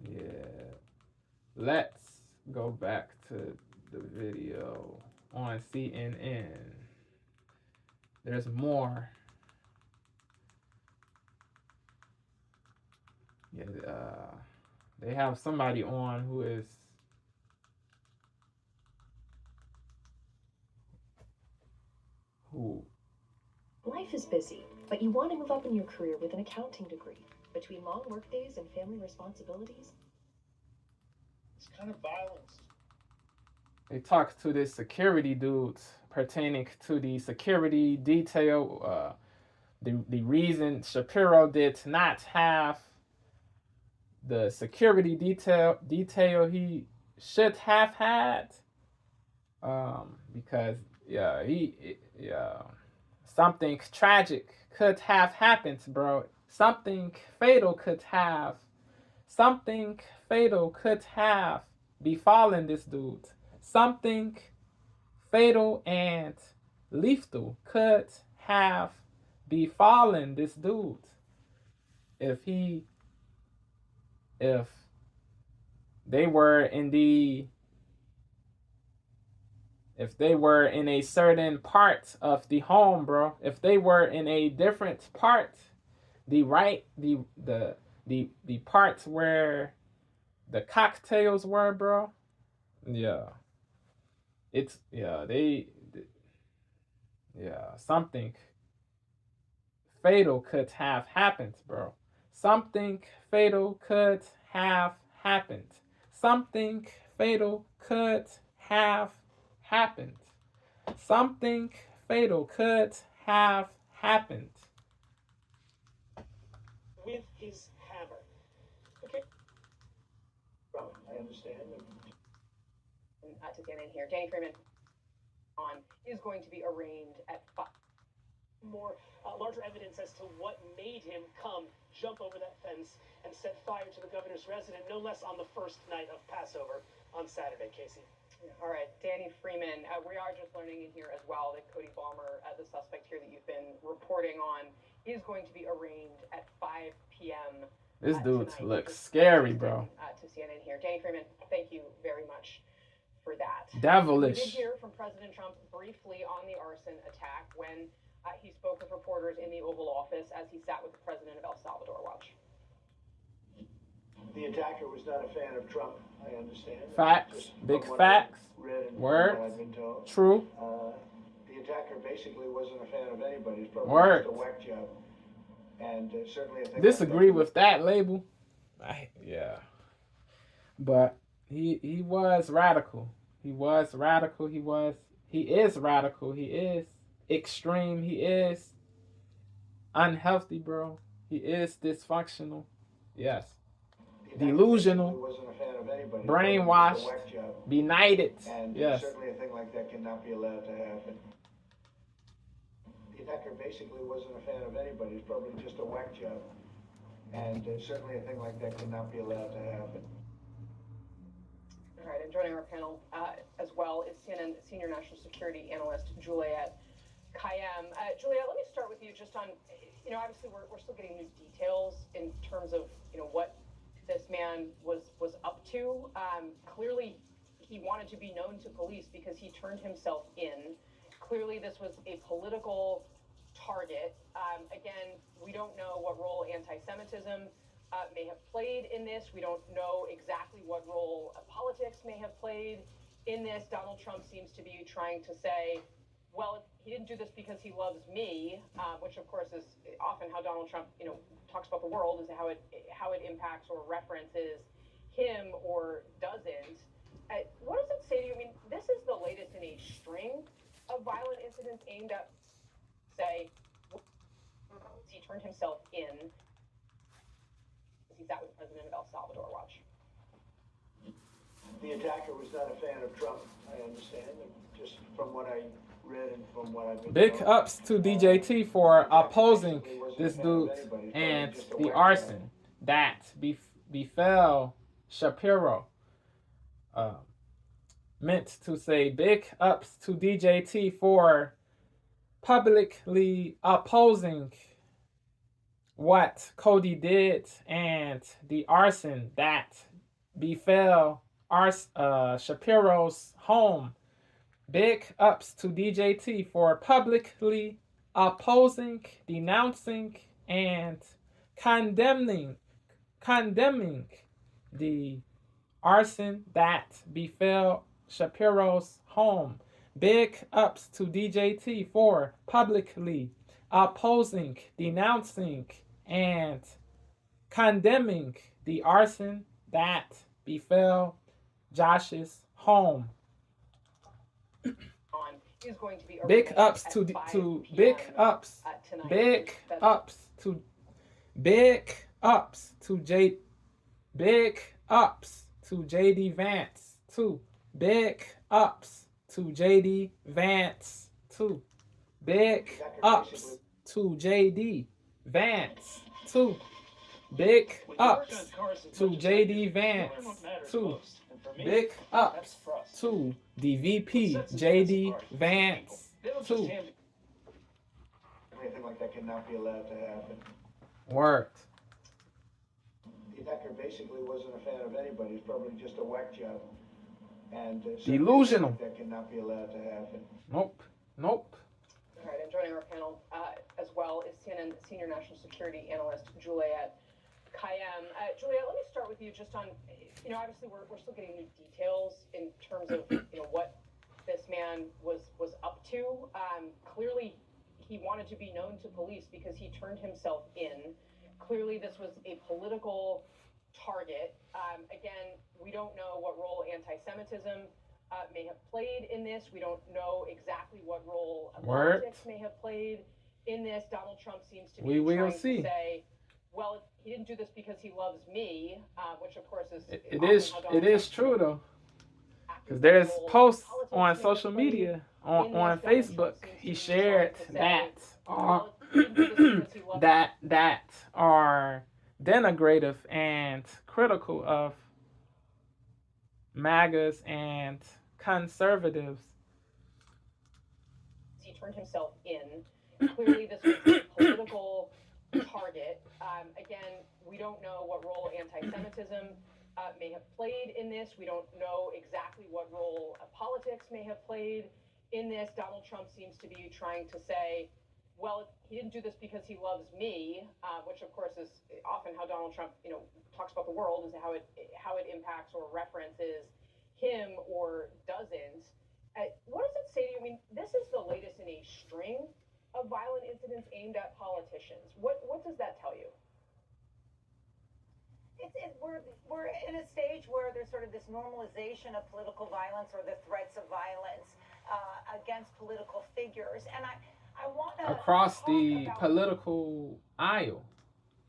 A: Yeah. Let's go back to the video on CNN. There's more. Yeah, they have somebody on who is
E: Life is busy, but you want to move up in your career with an accounting degree. Between long workdays and family responsibilities,
B: This kind of violence.
A: They talked to this security dude pertaining to the security detail. The reason Shapiro did not have the security detail he should have had. Because something tragic could have happened, bro. Something fatal could have befallen this dude. Something fatal and lethal could have befallen this dude if they were in a certain part of the home, bro. If they were in a different part, the parts where the cocktails were, bro. Yeah. Something fatal could have happened, bro. Something fatal could have happened. Something fatal could have happened. Something fatal could have happened.
D: With his hammer. Okay.
B: I understand.
C: To get in here, Danny Freeman is going to be arraigned at 5.
D: More larger evidence as to what made him jump over that fence and set fire to the governor's residence, no less on the first night of Passover on Saturday, Casey.
C: All right, Danny Freeman. We are just learning in here as well that Cody Balmer, the suspect here that you've been reporting on, is going to be arraigned at 5 p.m.
A: This dude looks scary, bro.
C: To CNN here. Danny Freeman, thank you very much for that.
A: Devilish.
C: We did hear from President Trump briefly on the arson attack when he spoke with reporters in the Oval Office as he sat with the president of El Salvador. Watch.
B: The attacker was not a fan of Trump, I understand.
A: Facts. Big facts. Words. True.
B: The attacker basically wasn't a fan of anybody. It's probably
A: Words.
B: just a whack job. And certainly I think
A: disagree with that label. But he was radical. He is radical. He is extreme. He is unhealthy, bro. He is dysfunctional. Yes. Delusional. Brainwashed. Benighted.
B: And
A: yes.
B: Certainly a thing like that cannot be allowed to happen. The attacker basically wasn't a fan of anybody. It's probably just a whack job. And certainly a thing like that cannot be allowed to happen.
C: All right, and joining our panel as well is CNN Senior National Security Analyst Juliet Kayyem. Juliet, let me start with you just on, obviously we're still getting new details in terms of, what this man was up to. Clearly, he wanted to be known to police because he turned himself in. Clearly, this was a political target. Again, we don't know what role anti-Semitism may have played in this. We don't know exactly what role politics may have played in this. Donald Trump seems to be trying to say, well, he didn't do this because he loves me, which of course is often how Donald Trump, talks about the world, is how it impacts or references him or doesn't. What does it say to you? I mean, this is the latest in a string of violent incidents aimed at, say, he turned himself in. He sat with the president of El Salvador. Watch.
B: The attacker was not a fan of Trump, I understand, just from what I read and from what I've been
A: Big
B: told.
A: ups to DJT for opposing this dude and the arson that befell Shapiro. Meant to say big ups to DJT for publicly opposing what Cody did and the arson that befell Shapiro's home. Big ups to DJT for publicly opposing, denouncing, and condemning the arson that befell Shapiro's home. Big ups to DJT for publicly opposing, denouncing, and condemning the arson that befell Josh's home.
C: Is going to be
A: big ups to big ups big ups to Big ups to JD Vance too. Big ups to JD Vance too. Big ups to JD Vance too. Big ups to JD Vance too. Big ups to the VP JD Vance too.
B: Anything like that cannot be allowed to happen.
A: Worked.
B: The attacker basically wasn't a fan of anybody. He's probably just a whack job. And
A: delusional.
B: Like that cannot be allowed to happen.
A: Nope. Nope.
C: All right, and joining our panel as well is CNN Senior National Security Analyst Juliet Kayyem. Juliet, let me start with you just on, obviously we're still getting new details in terms of, what this man was up to. Clearly, he wanted to be known to police because he turned himself in. Clearly, this was a political target. Again, we don't know what role anti-Semitism may have played in this. We don't know exactly what role politics may have played in this. Donald Trump seems to be trying to say, well, he didn't do this because he loves me, which of course is
A: it is true though, because there's posts on social media on Facebook. He shared that that are denigrative and critical of MAGAs and conservatives.
C: He turned himself in. Clearly, this was a political target. Again, we don't know what role anti-Semitism may have played in this. We don't know exactly what role politics may have played in this. Donald Trump seems to be trying to say, well, he didn't do this because he loves me, which of course is often how Donald Trump, talks about the world, is how it impacts or references him or doesn't. What does it say to you? I mean, this is the latest in a string of violent incidents aimed at politicians. What does that tell you?
F: We're in a stage where there's sort of this normalization of political violence or the threats of violence against political figures, and I want to
A: across the political aisle.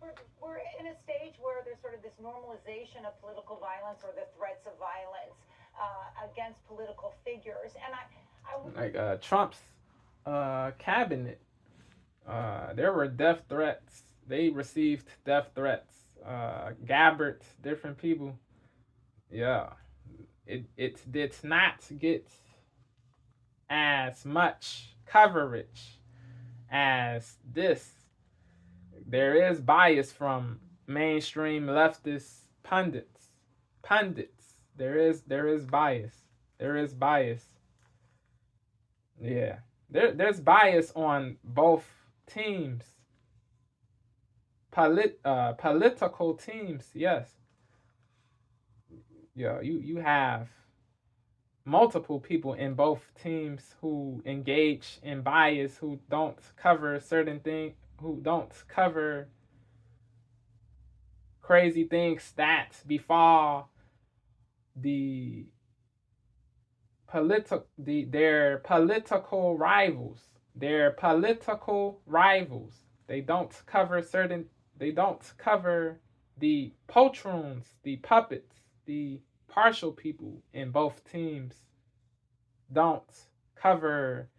F: We're in a stage where there's sort of this normalization of political violence or the threats of violence against political figures, and
A: like Trump's cabinet, there were death threats. They received death threats. Gabbard, different people. Yeah, it did not get as much coverage as this. There is bias from mainstream leftist pundits. There is bias. There is bias. Yeah. There's bias on both teams. Political teams, yes. Yeah, you have multiple people in both teams who engage in bias, who don't cover certain things, who don't cover crazy things that befall their political rivals. They don't cover the poltroons, the puppets, the partial people in both teams. Don't cover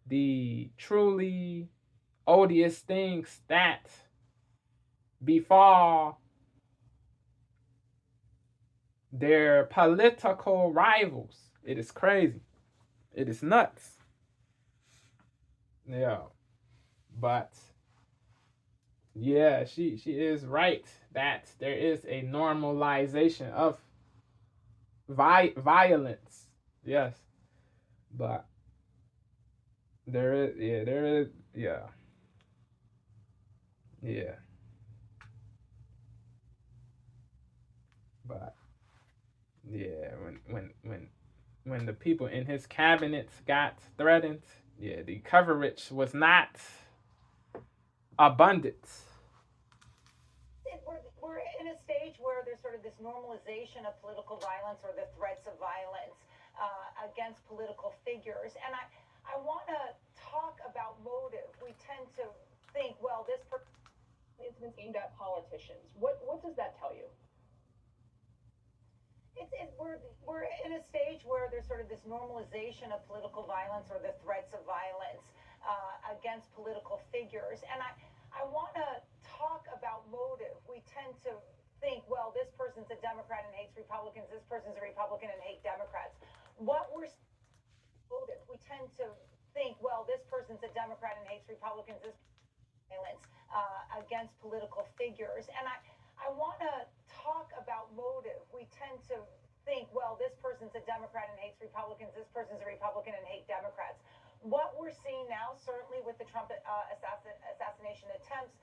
A: the truly odious things that befall their political rivals. It is crazy. It is nuts. Yeah. But yeah, she is right that there is a normalization of violence. Yes. But there is yeah. But yeah, when the people in his cabinet got threatened, yeah, the coverage was not abundant.
F: We're in a stage where there's sort of this normalization of political violence or the threats of violence against political figures, and I want to talk about motive. We tend to think, well, this
C: incidents aimed at politicians. What does that tell you?
F: we're in a stage where there's sort of this normalization of political violence or the threats of violence against political figures, and I want to talk about motive. We tend to think, well, this person's a Democrat and hates Republicans. This person's a Republican and hates Democrats. What we're motive. We tend to think, well, this person's a Democrat and hates Republicans. This violence against political figures, and I want to talk about motive. We tend to think, well, this person's a Democrat and hates Republicans. This person's a Republican and hates Democrats. What we're seeing now, certainly with the Trump assassination attempts,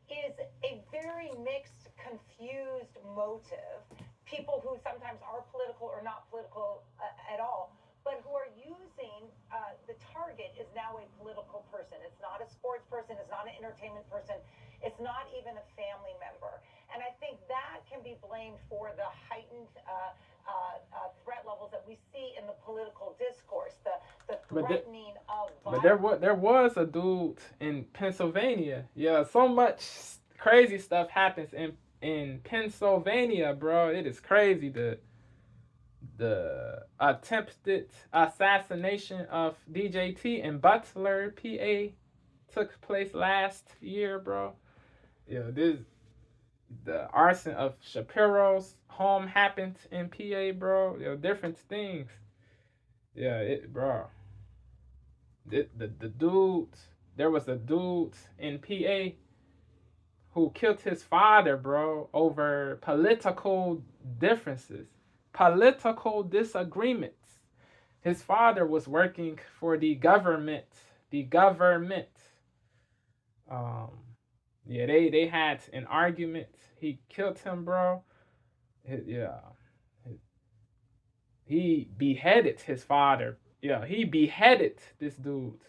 F: is a very mixed, confused motive. People who sometimes are political or not political at all, but who are using the target is now a political person. It's not a sports person. It's not an entertainment person. It's not even a family member. And I think that can be blamed for the heightened threat levels that we see in the political discourse, the threatening of violence.
A: But there was a dude in Pennsylvania. Yeah, so much crazy stuff happens in Pennsylvania, bro. It is crazy. The attempted assassination of DJT in Butler, PA, took place last year, bro. Yeah, the arson of Shapiro's home happened in PA, bro. You know, different things. Yeah, bro. The dude, there was a dude in PA who killed his father, bro, over political differences, political disagreements. His father was working for the government. Yeah, they had an argument. He killed him, bro. He beheaded his father. Yeah, he beheaded this dude.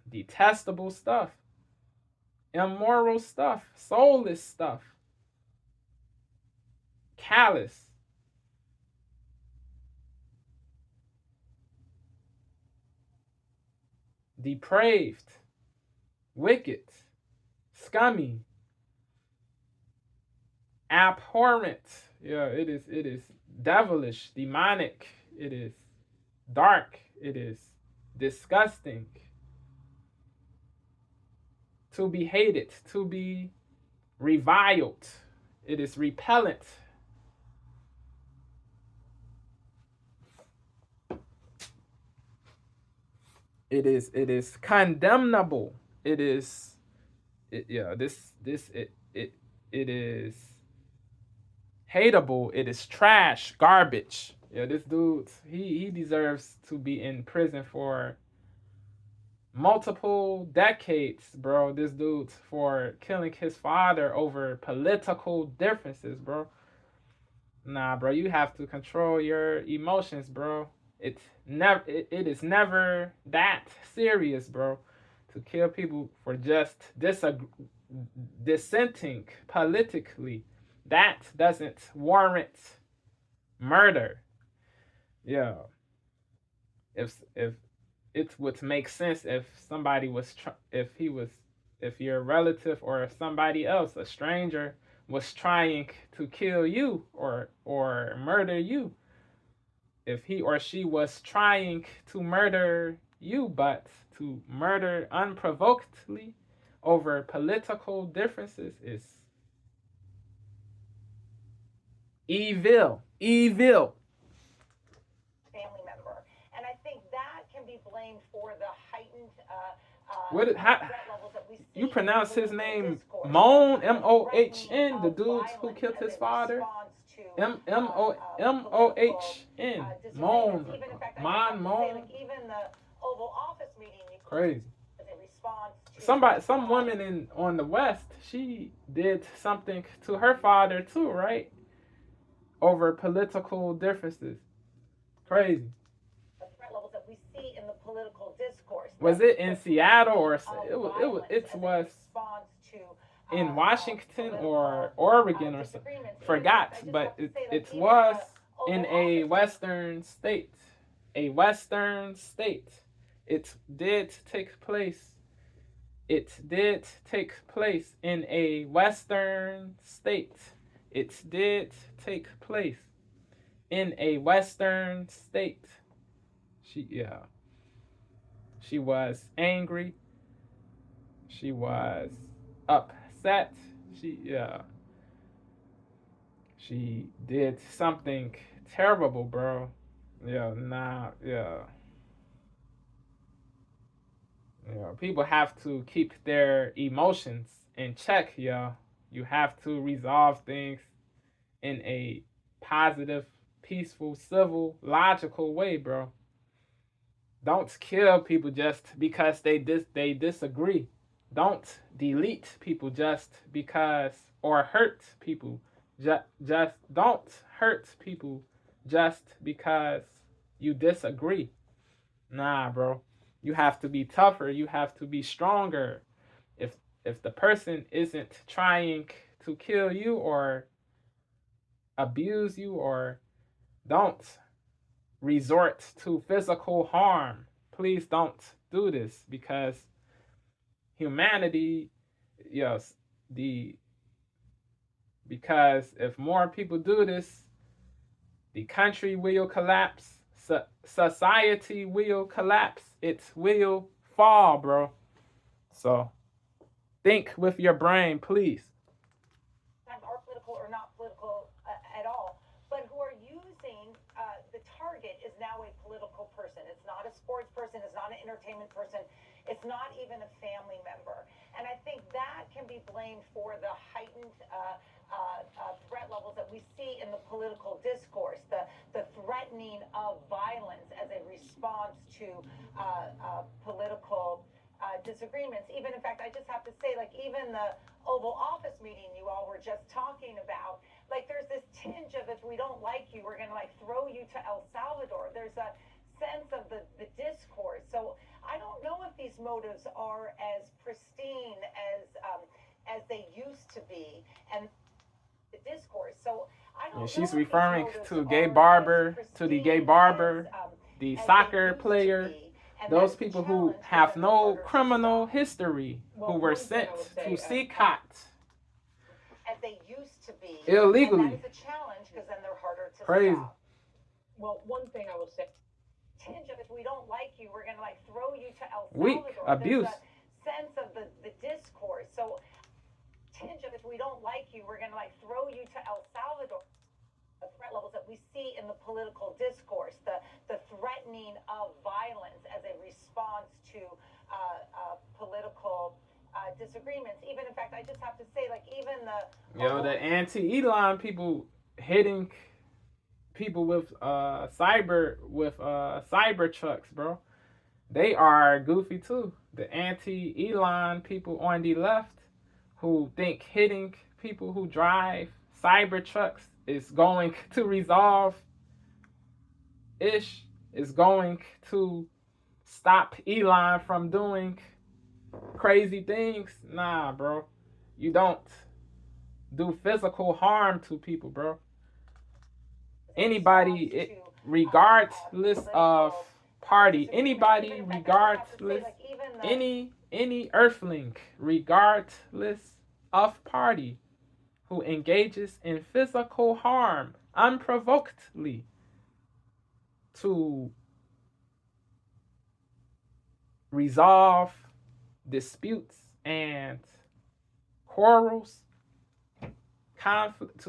A: Detestable stuff, immoral stuff, soulless stuff, callous. Depraved, wicked, scummy, abhorrent. Yeah, it is devilish, demonic. It is dark. It is disgusting. To be hated, to be reviled. It is repellent. It is condemnable. It is hateable. It is trash, garbage. Yeah, this dude, he deserves to be in prison for multiple decades, bro. This dude, for killing his father over political differences, bro. Nah, bro, you have to control your emotions, bro. It is never that serious, bro, to kill people for just dissenting politically. That doesn't warrant murder. Yeah. If it would make sense if somebody was if your relative or somebody else, a stranger, was trying to kill you or murder you. If he or she was trying to murder you, but to murder unprovokedly over political differences is evil.
F: Family member, and I think that can be blamed for the heightened
A: threat
F: levels that we see.
A: You pronounce his name Mohn, M-O-H-N, the dude who killed his father? M-O-H-N. Mohn.
F: Even the Oval Office meeting.
A: Crazy. Some woman on the West, she did something to her father too, right? Over political differences. Crazy.
F: The threat levels that we see in the political discourse.
A: Was it in Seattle or it was in Washington or Oregon or something? Forgot, but it was in a Western state. A Western state. It did take place. It did take place in a Western state. it did take place in a Western state. She was angry. She was upset. She did something terrible, bro. People have to keep their emotions in check, yo. You have to resolve things in a positive, peaceful, civil, logical way, bro. Don't kill people just because they disagree. Don't delete people just because, or hurt people. Just don't hurt people just because you disagree. Nah, bro. You have to be tougher. You have to be stronger. If the person isn't trying to kill you or abuse you, or don't resort to physical harm, please don't do this, because humanity, because if more people do this, the country will collapse, society will collapse, it will fall, bro. So think with your brain, please.
F: Are political or not political at all, but who are using the target is now a political person. It's not a sports person, it's not an entertainment person, it's not even a family member. And I think that can be blamed for the heightened threat levels that we see in the political discourse, the threatening of violence as a response to political disagreements. Even, in fact, I just have to say, like, even the Oval Office meeting you all were just talking about, like, there's this tinge of, if we don't like you, we're going to, like, throw you to El Salvador. There's a sense of the discourse. So I don't know if these motives are as pristine as they used to be, and the discourse. So I don't know.
A: She's referring to gay barber, to the gay barber, the soccer player, those people who have no criminal history, who were sent to CCOT
F: as they used to be
A: illegally.
F: And that is a challenge, because then they're harder to
A: Crazy.
F: stop.
C: Well, one thing I will say,
F: Tinge of, if we don't like you, we're going to, like, throw you to El Salvador.
A: Weak abuse.
F: There's a sense of the discourse. So tinge of, if we don't like you, we're going to, like, throw you to El Salvador. The threat levels that we see in the political discourse, the threatening of violence as a response to political disagreements. Even, in fact, I just have to say, like, even
A: the anti-Elon people hitting people with cyber trucks, bro. They are goofy too. The anti-Elon people on the left, who think hitting people who drive cyber trucks is going to resolve is going to stop Elon from doing crazy things. Nah, bro. You don't do physical harm to people, bro. Anybody, regardless of party, anybody, regardless, any earthling, regardless of party, who engages in physical harm unprovokedly to resolve disputes and quarrels, conflict,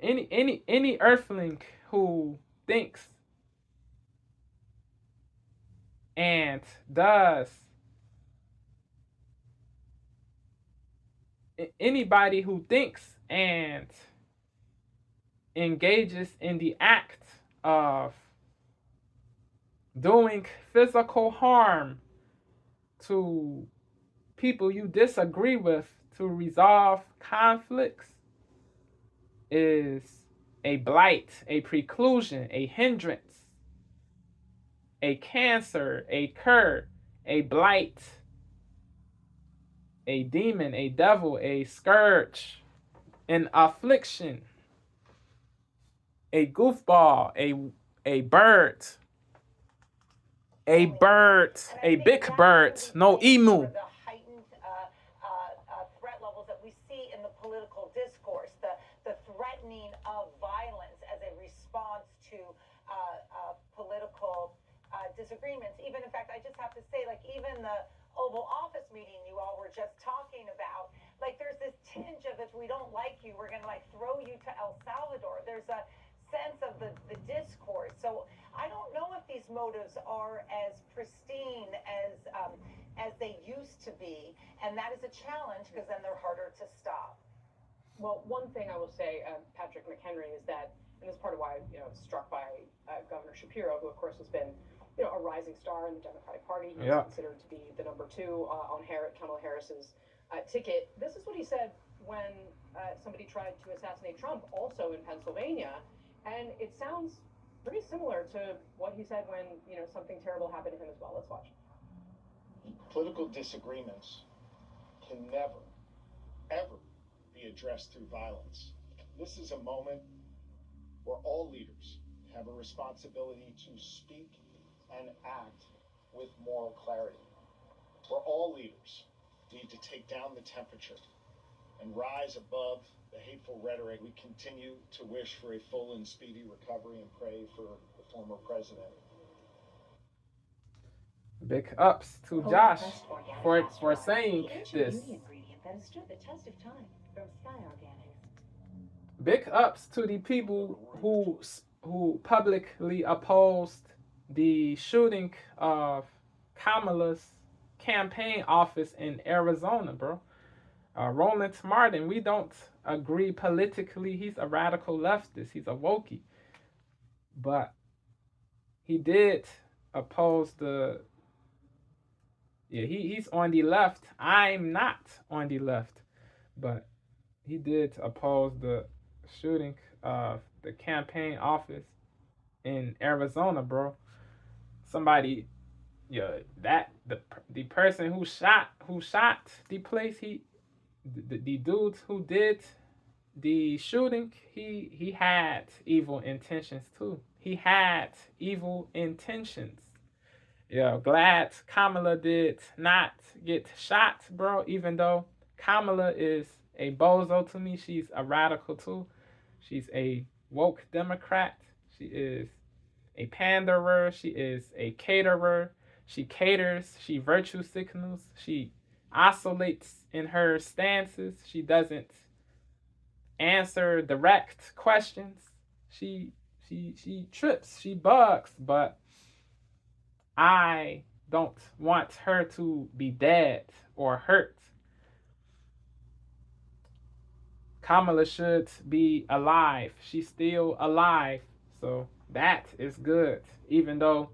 A: any earthling who thinks and does, anybody who thinks and engages in the act of doing physical harm to people you disagree with to resolve conflicts is a blight, a preclusion, a hindrance, a cancer, a cur, a blight, a demon, a devil, a scourge, an affliction, a goofball, a bird, a big bird, no emu.
F: The heightened threat levels that we see in the political discourse, the response to political disagreements. Even, in fact, I just have to say, like, even the Oval Office meeting you all were just talking about, like, there's this tinge of, if we don't like you, we're going to, like, throw you to El Salvador. There's a sense of the discourse. So I don't know if these motives are as pristine as they used to be, and that is a challenge because then they're harder to stop.
C: Well, one thing I will say, Patrick McHenry, is that, and this is part of why I was struck by Governor Shapiro, who of course has been a rising star in the Democratic Party. He's considered to be the number 2 on Kamala Harris's ticket. This is what he said when somebody tried to assassinate Trump, also in Pennsylvania, and it sounds pretty similar to what he said when something terrible happened to him as well. Let's watch.
B: Political disagreements can never, ever be addressed through violence. This is a moment where all leaders have a responsibility to speak and act with moral clarity, where all leaders need to take down the temperature and rise above the hateful rhetoric. We continue to wish for a full and speedy recovery and pray for the former president.
A: Big ups to Josh for saying this. Big ups to the people who publicly opposed the shooting of Kamala's campaign office in Arizona, bro. Roland Martin, we don't agree politically. He's a radical leftist. He's a wokey. But he did oppose the... Yeah, he's on the left. I'm not on the left. But he did oppose the shooting of the campaign office in Arizona, bro. Somebody, the person who shot the place, the dude who did the shooting, he had evil intentions too. He had evil intentions. Glad Kamala did not get shot, bro, even though Kamala is a bozo to me. She's a radical too. She's a woke Democrat. She is a panderer. She is a caterer. She caters. She virtue signals. She oscillates in her stances. She doesn't answer direct questions. She trips. She bugs. But I don't want her to be dead or hurt. Kamala should be alive. She's still alive. So that is good. Even though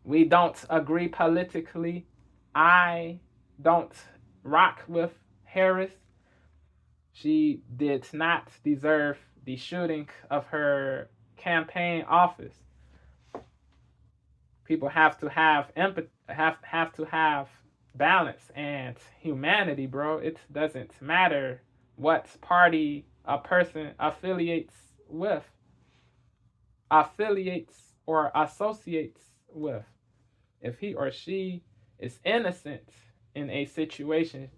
A: we don't agree politically, I don't rock with Harris. She did not deserve the shooting of her campaign office. People have to have empathy, have to have balance and humanity, bro. It doesn't matter what party a person affiliates or associates with. If he or she is innocent in a situation,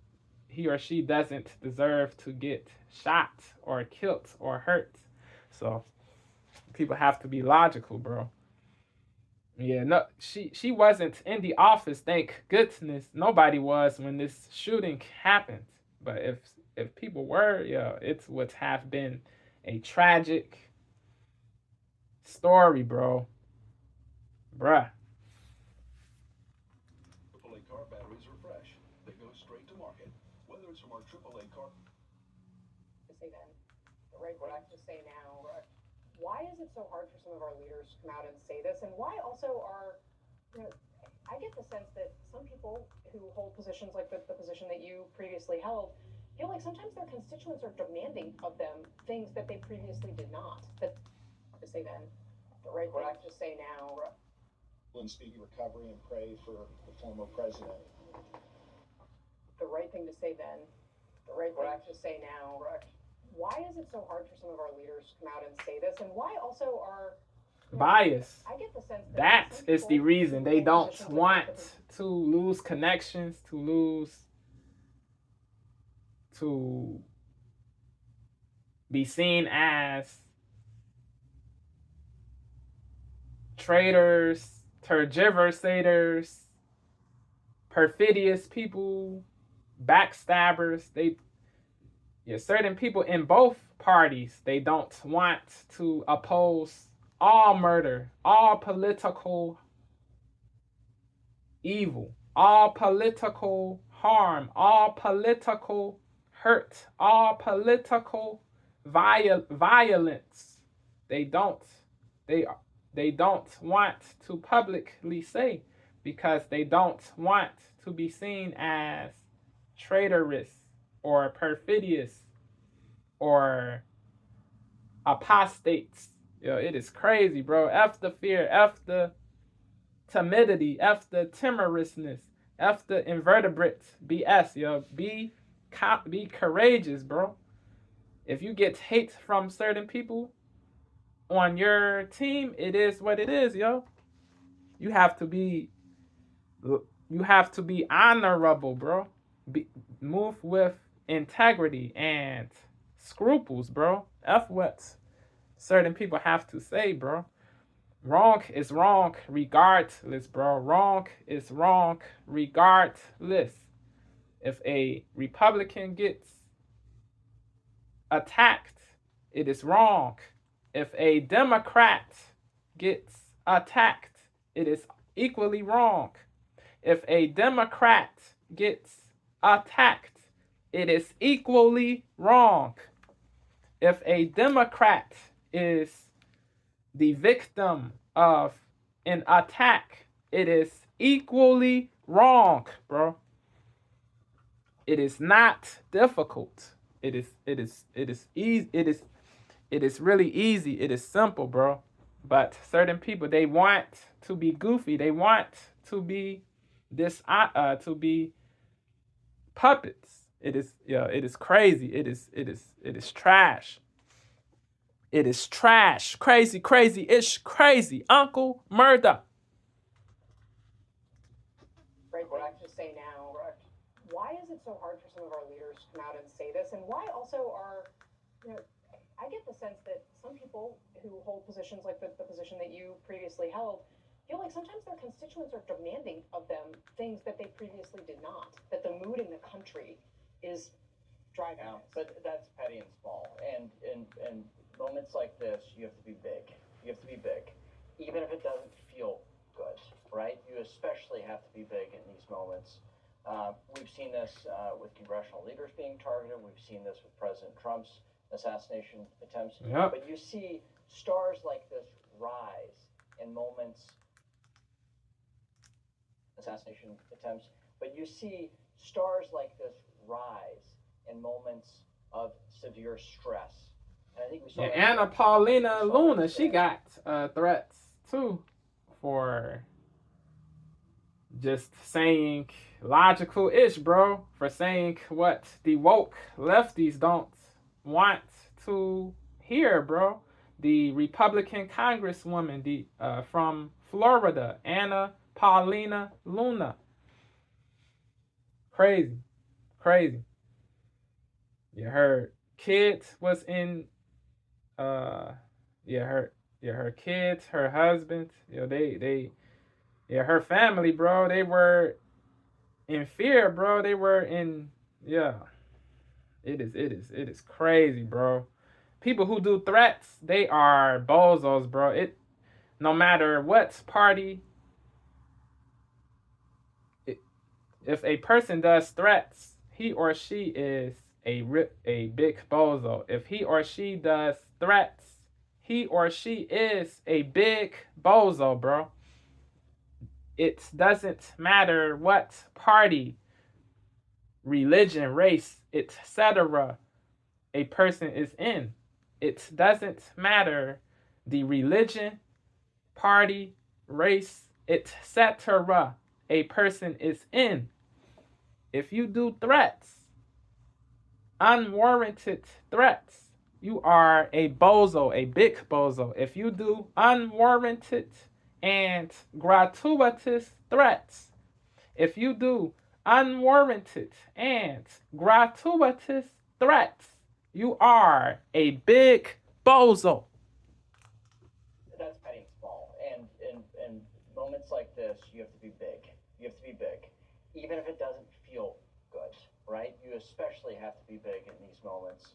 A: he or she doesn't deserve to get shot or killed or hurt. So people have to be logical, bro. Yeah, no, she wasn't in the office, thank goodness. Nobody was when this shooting happened. But if people were, it would have been a tragic story, bro. Bruh.
G: AAA car batteries are fresh. They go straight to market. Whether it's from our AAA car...
C: To say then, right, what I have to say now, why is it so hard for some of our leaders to come out and say this? And why also I get the sense that some people who hold positions like the position that you previously held feel like sometimes their constituents are demanding of them things that they previously did not. But to say then, the right thing to say now.
B: And speedy recovery and pray for the former president.
C: The right thing to say then, the right thing to say now. Why is it so hard for some of our leaders to come out and say this? And why also are
A: bias?
C: I get the sense
A: that is the reason they don't want to lose connections, to be seen as traitors, tergiversators, perfidious people, backstabbers. Certain people in both parties, they don't want to oppose all murder, all political evil, all political harm, all political hurt, all political violence. They don't want to publicly say, because they don't want to be seen as traitorous or perfidious or apostates. It is crazy, bro. F the fear, F the timidity, F the timorousness, F the invertebrate BS, Be courageous, bro. If you get hate from certain people on your team, it is what it is, yo. You have to be honorable, bro. Move with integrity and scruples, bro. F what certain people have to say, bro. Wrong is wrong regardless, bro. Wrong is wrong regardless. If a Republican gets attacked, it is wrong. If a Democrat gets attacked, it is equally wrong. If a Democrat gets attacked, it is equally wrong. If a Democrat is the victim of an attack, it is equally wrong, bro. It is not difficult. It is easy. It is really easy. It is simple, bro. But certain people, they want to be goofy. They want to be to be puppets. It is crazy. It is trash. It is trash. Crazy-ish crazy. Uncle Murder.
C: Right, what I just say now. Why is it so hard for some of our leaders to come out and say this? And why also I get the sense that some people who hold positions like the position that you previously held feel like sometimes their constituents are demanding of them things that they previously did not, that the mood in the country is driving this.
H: But that's petty and small. And moments like this, you have to be big. You have to be big. Even if it doesn't feel good, right? You especially have to be big in these moments. We've seen this with congressional leaders being targeted. We've seen this with President Trump's assassination attempts.
A: Yep.
H: But you see stars like this rise in moments, assassination attempts, but you see stars like this rise in moments of severe stress. And I think we saw
A: Anna Paulina Luna, she got threats too for just saying logical-ish, bro, for saying what the woke lefties don't want to hear, bro. The Republican Congresswoman from Florida, Anna Paulina Luna. Crazy. Yeah, her kid was in her kids, her husband, her family, bro, they were in fear, bro. They were in It is crazy, bro. People who do threats, they are bozos, bro. No matter what party, if a person does threats, he or she is a big bozo. If he or she does threats, he or she is a big bozo, bro. It doesn't matter what party, religion, race, etc. a person is in. It doesn't matter the religion, party, race, etc. a person is in. If you do threats, unwarranted threats, you are a bozo, a big bozo. If you do unwarranted and gratuitous threats, if you do unwarranted and gratuitous threats, you are a big bozo.
H: That's petty and small. And moments like this, you have to be big. You have to be big, even if it doesn't feel good, right? You especially have to be big in these moments.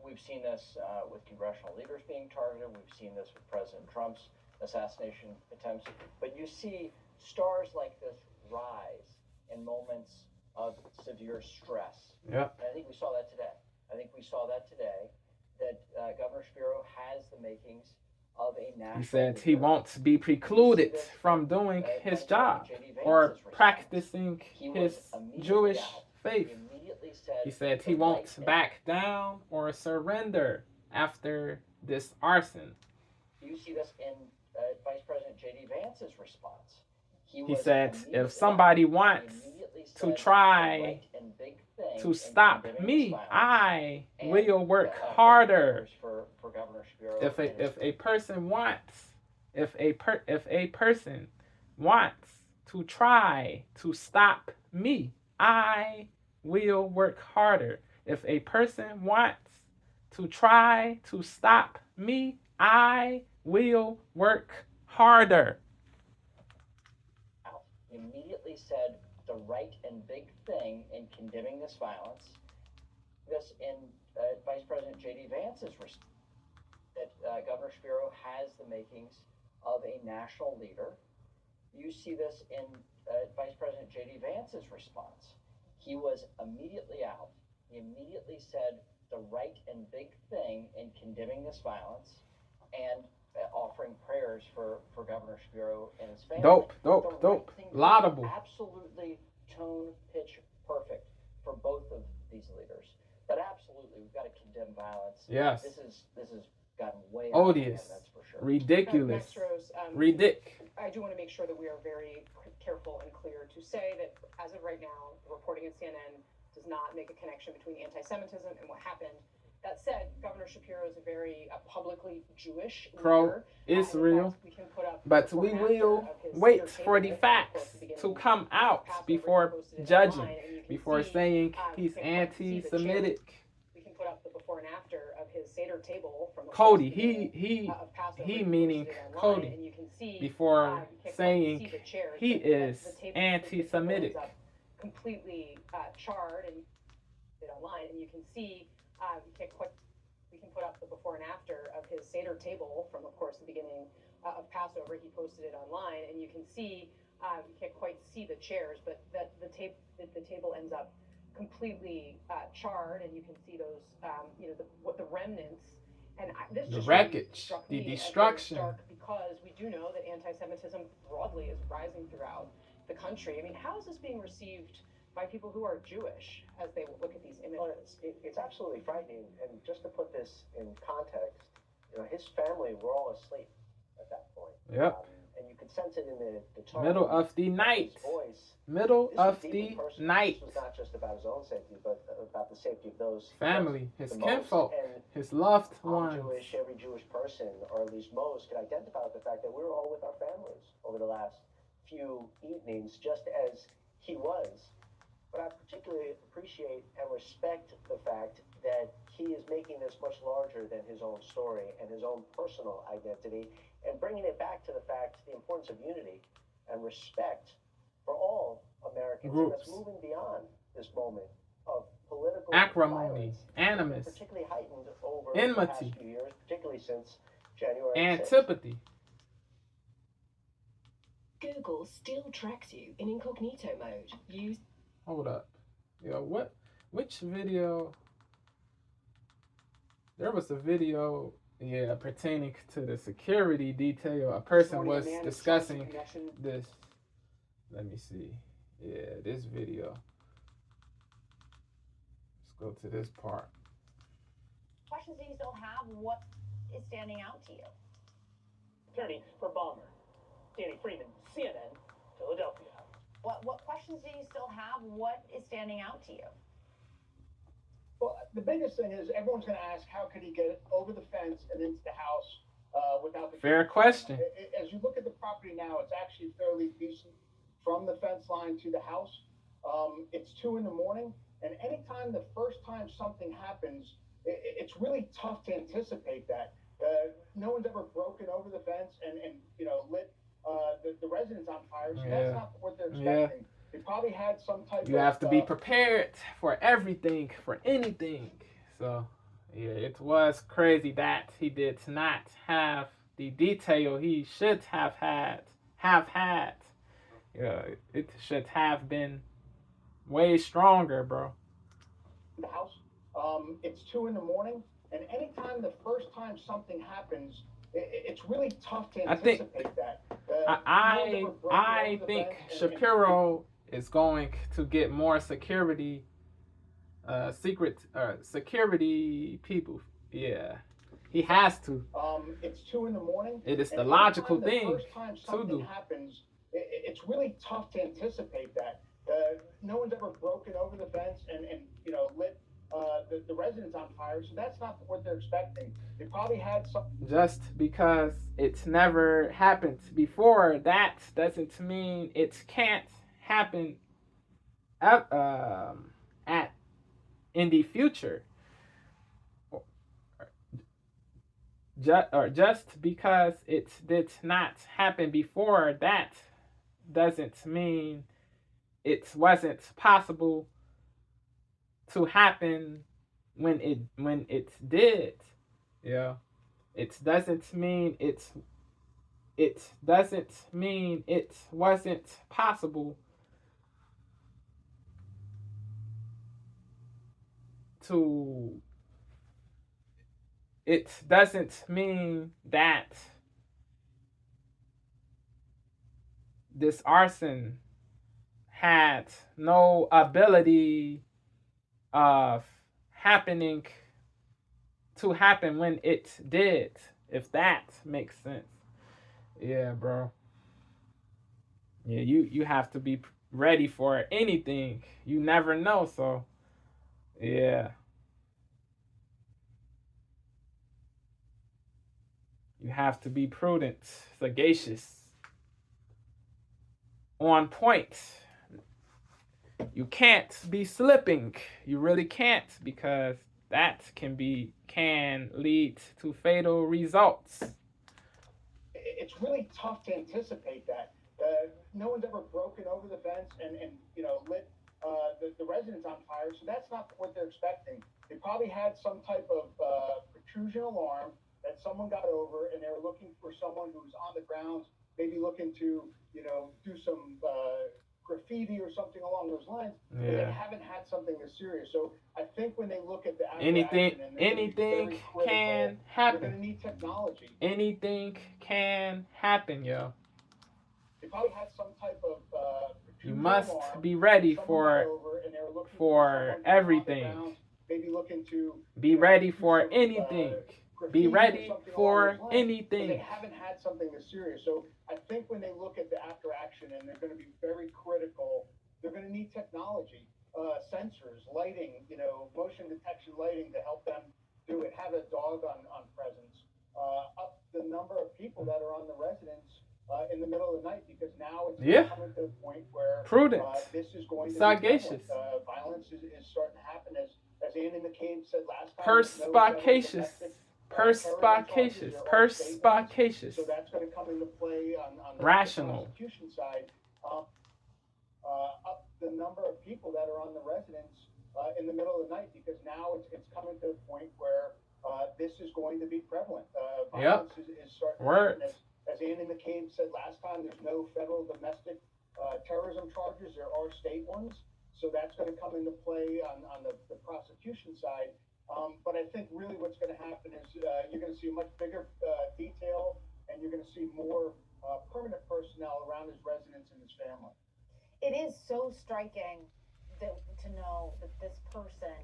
H: We've seen this with congressional leaders being targeted. We've seen this with President Trump's assassination attempts. But you see stars like this rise in moments of severe stress.
A: Yeah.
H: And I think we saw that today. That Governor Shapiro has the makings of a national.
A: He said he won't be precluded from doing his job or practicing his Jewish faith. He said he won't back down or surrender after this arson.
H: You see this in Vice President J.D. Vance's response.
A: He said, if somebody wants to try to stop me, I will work harder. If a person wants to try to stop me, I will work harder. If a person wants to try to stop me, I will work harder.
H: Immediately said the right and big thing in condemning this violence. This in Vice President J.D. Vance's response. That Governor Shapiro has the makings of a national leader. You see this in Vice President J.D. Vance's response. He was immediately out. He immediately said the right and big thing in condemning this violence and offering prayers for Governor Shapiro and his family.
A: Dope. Laudable.
H: Absolutely tone, pitch, perfect for both of these leaders. But absolutely, we've got to condemn violence.
A: Yes.
H: This is gotten way
A: odious,
H: out of hand, that's for sure.
A: Ridiculous.
C: I do want to make sure that we are very careful and clear to say that as of right now, the reporting at CNN does not make a connection between anti-Semitism and what happened. That said, Governor Shapiro is a very publicly Jewish
A: pro-Israel, but we will wait for the facts to come out before judging, before saying he's anti-Semitic.
C: We can put up the before and after of his Seder table from
A: Cody, he meaning Cody, before saying he is anti-Semitic.
C: Completely charred and online, and you can see. We can put up the before and after of his Seder table from, of course, the beginning of Passover. He posted it online, and you can see you can't quite see the chairs, but that the table ends up completely charred, and you can see those the remnants. And
A: the wreckage, the destruction.
C: Because we do know that anti-Semitism broadly is rising throughout the country. I mean, how is this being received by people who are Jewish as they look at these images?
I: It's absolutely frightening. And just to put this in context, his family were all asleep at that point.
A: Yep.
I: And you could sense it in the tone.
A: Middle of the night.
I: Voice.
A: Middle of the night.
I: This was not just about his own safety, but about the safety of those
A: family, his kinfolk, his loved ones.
I: Jewish, every Jewish person, or at least most, could identify with the fact that we were all with our families over the last few evenings, just as he was. But I particularly appreciate and respect the fact that he is making this much larger than his own story and his own personal identity, and bringing it back to the fact, the importance of unity and respect for all Americans.
A: Groups.
I: That's moving beyond this moment of political
A: acrimony,
I: violence,
A: animus,
I: particularly heightened over
A: enmity,
I: the past few years, particularly since January 6th.
A: antipathy.
E: Google still tracks you in incognito mode.
A: Hold up. Which video? There was a video, pertaining to the security detail. A person was discussing this. Let me see. Yeah, this video. Let's go to this part.
F: Questions that you still have, what is standing out to you?
D: Attorney for Balmer, Danny Freeman, CNN, Philadelphia.
F: What questions do you still have? What is standing out to you?
B: Well, the biggest thing is everyone's going to ask, how could he get over the fence and into the house without the
A: fair question?
B: As you look at the property now, it's actually fairly decent from the fence line to the house. It's 2 a.m, and anytime the first time something happens, it's really tough to anticipate that. No one's ever broken over the fence and lit the residence on fire. So
A: Yeah.
B: that's not what they're
A: Yeah.
B: expecting. They probably had some type
A: You
B: of.
A: have to be prepared for everything, for anything. So, yeah, it was crazy that he did not have the detail he should have had. Yeah, it should have been way stronger, bro.
B: The house. It's 2 in the morning, and anytime the first time something happens, it's really tough to anticipate that.
A: I think Shapiro is going to get more security people. Yeah. He has to.
B: It's 2 in the morning.
A: It is the logical
B: the
A: thing
B: first time something happens, it's really tough to anticipate that. No one's ever broken over the fence and lit the residence on fire, so that's not what they're expecting. They probably had some.
A: Just because it's never happened before, that doesn't mean it can't happen in the future. Just because it did not happen before, that doesn't mean it wasn't possible to happen when it did. Yeah. It doesn't mean it wasn't possible to. It doesn't mean that this arson had no ability of happening to happen when it did, if that makes sense. Yeah, bro. Yeah, you have to be ready for anything. You never know, so yeah. You have to be prudent, sagacious, on point. You can't be slipping. You really can't, because that can lead to fatal results.
B: It's really tough to anticipate that. No one's ever broken over the fence and lit the residence on fire, so that's not what they're expecting. They probably had some type of protrusion alarm that someone got over, and they were looking for someone who's on the grounds, maybe looking to do some graffiti or something along those lines. Yeah. They haven't had something this serious. So I think when they look at the
A: anything can happen.
B: They're going to need technology.
A: Anything can happen, yo.
B: They probably had some type of
A: you must be ready for everything.
B: Maybe looking to
A: be ready for anything. Be ready for anything.
B: They haven't had something this serious. So I think when they look at the after action, and they're going to be very critical, they're going to need technology, sensors, lighting, motion detection lighting to help them do it. Have a dog on presence. Up the number of people that are on the residence in the middle of the night, because now it's coming to the point where
A: prudent,
B: this is going to
A: sagacious.
B: Violence is starting to happen, as Andy McCabe said last time.
A: Perspicacious.
B: So that's going to come into play on the
A: rational
B: prosecution side. Up the number of people that are on the residence in the middle of the night, because now it's coming to the point where this is going to be prevalent. Violence is starting to happen. As Andy McCabe said last time, there's no federal domestic terrorism charges. There are state ones. So that's going to come into play on the prosecution side. But I think really what's going to happen is you're going to see a much bigger detail, and you're going to see more permanent personnel around his residence and his family.
F: It is so striking to know that this person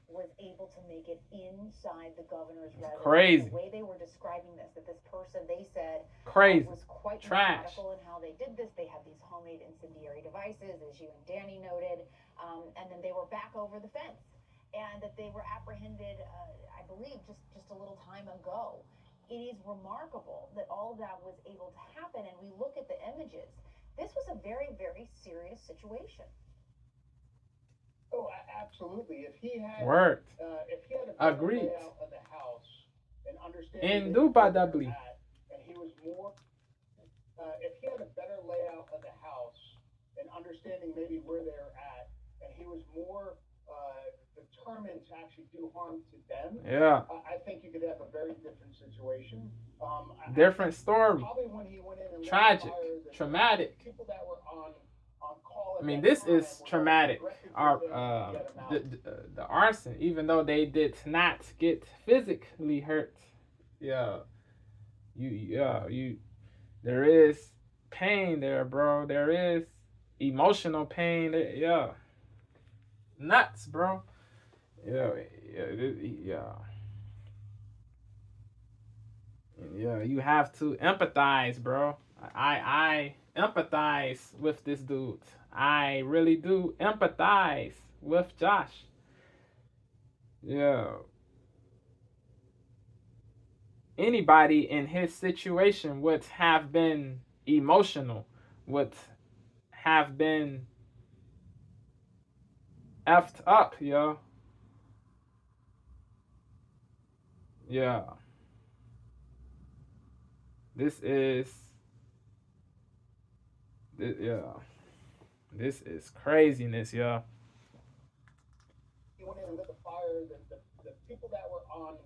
F: was able to make it inside the governor's residence.
A: Crazy.
F: The way they were describing this, that this person, they said, was quite methodical in how they did this. They had these homemade incendiary devices, as you and Danny noted, and then they were back over the fence, and that they were apprehended, I believe, just a little time ago. It is remarkable that all of that was able to happen, and we look at the images. This was a very, very serious situation.
B: Oh, absolutely. If he had
A: a
B: agreed layout of the house and understanding
A: indubitably,
B: and he was more if he had a better layout of the house and understanding maybe where they're at, and he was more determined to actually do harm to them,
A: Yeah.
B: I think you could have a very different situation.
A: Different story.
B: Probably when he went in and
A: Tragic. Traumatic.
B: people that were on call.
A: I mean, this is traumatic. The arson, even though they did not get physically hurt, yeah, there is pain there, bro. There is emotional pain there, yeah. Nuts, bro. Yeah. You have to empathize, bro. I empathize with this dude. I really do empathize with Josh. Yeah. Anybody in his situation would have been emotional, would have been effed up, yo. Yeah. This is craziness, yo.
B: He went in and lit the fire. The people that were on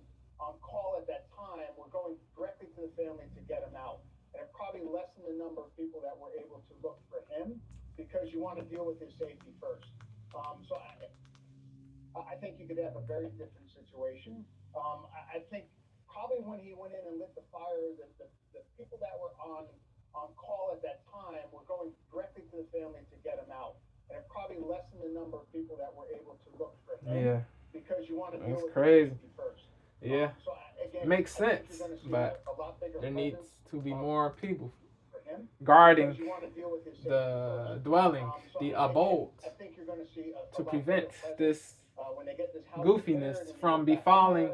B: call at that time were going directly to the family to get him out, and it probably lessened the number of people that were able to look for him because you want to deal with his safety first. So I think you could have a very different situation. I think probably when he went in and lit the fire, the people that were on call at that time were going directly to the family to get him out, and it probably lessened the number of people that were able to look for him.
A: Yeah.
B: Because you want to deal with
A: crazy.
B: safety first.
A: Yeah.
B: So again,
A: makes sense, but there needs to be more people guarding the dwelling, the abode, to prevent this goofiness from befalling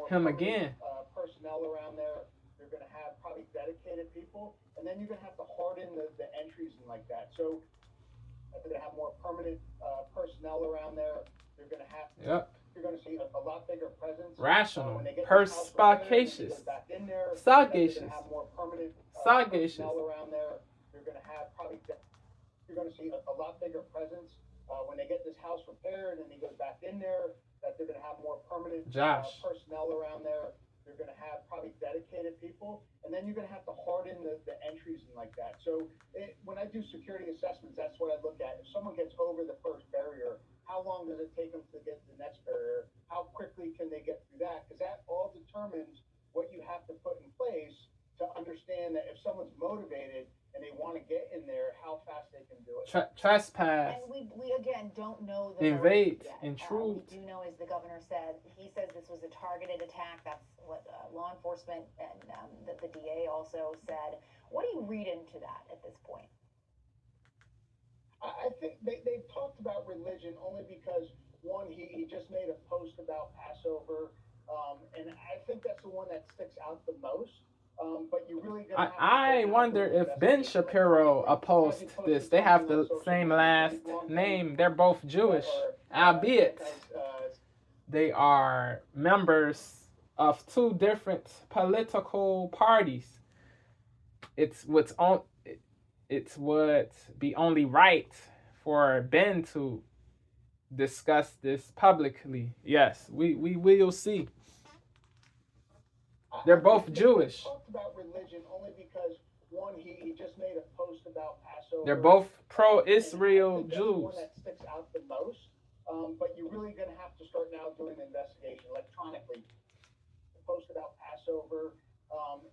A: him again.
B: Personnel around there. You're going to have probably dedicated people, and then you're going to have to harden the entries and like that. So they're going to have more permanent personnel around there. You're going to have.
A: Yep.
B: You're going to see a lot bigger presence.
A: Rational, perspicacious, sagacious, sagacious.
B: Around there, you're going to have probably. You're going to see a lot bigger presence when they get this house repaired and he goes back in there. That they're going to have more permanent personnel around there. You're going to have probably dedicated people, and then you're going to have to harden the entries and like that. So when I do security assessments, that's what I look at. If someone gets over the first barrier, how long does it take them to get to the next barrier? How quickly can they get through that? Because that all determines what you have to put in place to understand that if someone's motivated and they want to get in there, how fast they can do it.
A: Trespass.
F: And we again don't know the
A: invade,
F: yet.
A: intrude.
F: We do know, as the governor said, he says this was a targeted attack. That's what law enforcement and the DA also said. What do you read into that at this point?
B: I think they've talked about religion only because, one, he just made a post about Passover, and I think that's the one that sticks out the most. But you really
A: I wonder if Ben Shapiro opposed this. They have the same last name. They're both Jewish, albeit they are members of two different political parties. It would be only right for Ben to discuss this publicly. Yes, we will see. They're both Jewish.
B: Talked about religion only because, one, he just made a post about Passover.
A: They're both pro-Israel Jews.
B: That's the one that sticks out the most. But you're really going to have to start now doing an investigation electronically. The post about Passover.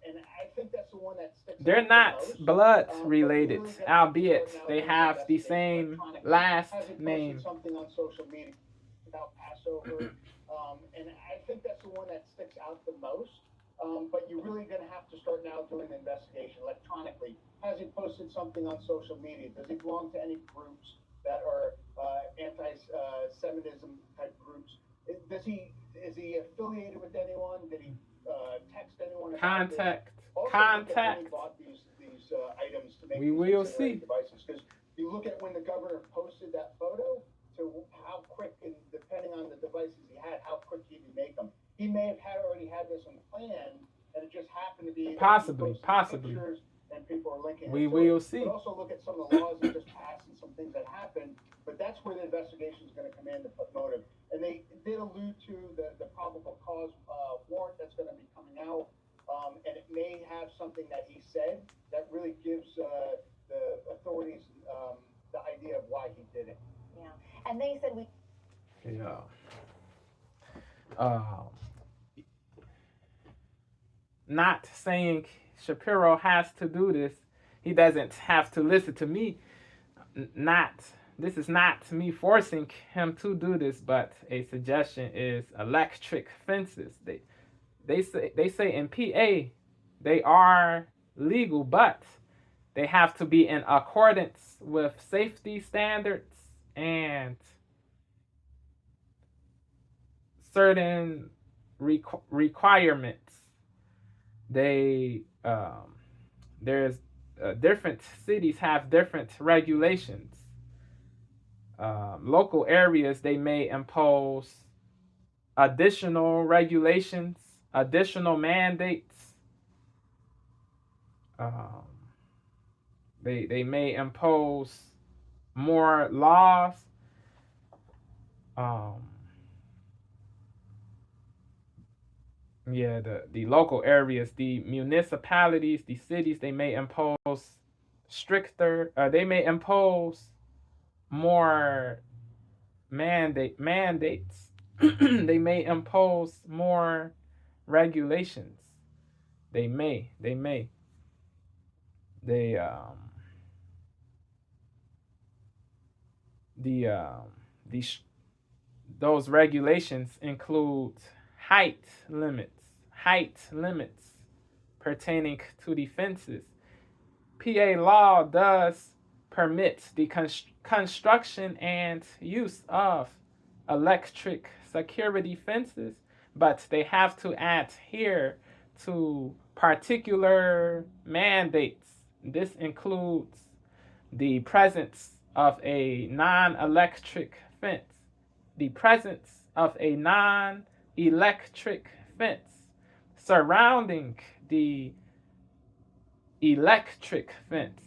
B: And I think that's the one that sticks
A: They're
B: out
A: not
B: the most.
A: blood related, albeit they have the same last name.
B: Something on social media about Passover. And I think that's the one that sticks out the most. But you're really going to have to start now doing an investigation electronically. Has he posted something on social media? Does he belong to any groups that are anti-Semitism type groups? Is he affiliated with anyone? Did he text anyone?
A: Contact.
B: He bought these items to make
A: we will see.
B: Devices, because you look at when the governor posted that photo to how quick, and depending on the devices he had, how quick he could make them. He may have already had this on plan, and it just happened to be
A: possibly.
B: Pictures and people are linking
A: We
B: it to
A: will
B: it.
A: see.
B: But also look at some of the laws that just passed and some things that happened. But that's where the investigation is going to come in to put motive. And they did allude to the probable cause warrant that's going to be coming out. And it may have something that he said that really gives the authorities the idea of why he did it.
F: Yeah. And they said we.
A: Yeah. Not saying Shapiro has to do this. He doesn't have to listen to me. This is not me forcing him to do this, but a suggestion is electric fences. They say in PA they are legal, but they have to be in accordance with safety standards and certain requirements. There's different cities have different regulations. Local areas, they may impose additional regulations, additional mandates. They may impose more laws. The local areas, the municipalities, the cities, they may impose stricter, they may impose more mandates. They may impose more regulations. They may. Those regulations include height limits pertaining to the fences. PA law does permit the construction and use of electric security fences, but they have to adhere to particular mandates. This includes the presence of a non-electric fence. The presence of a non-electric fence surrounding the electric fence.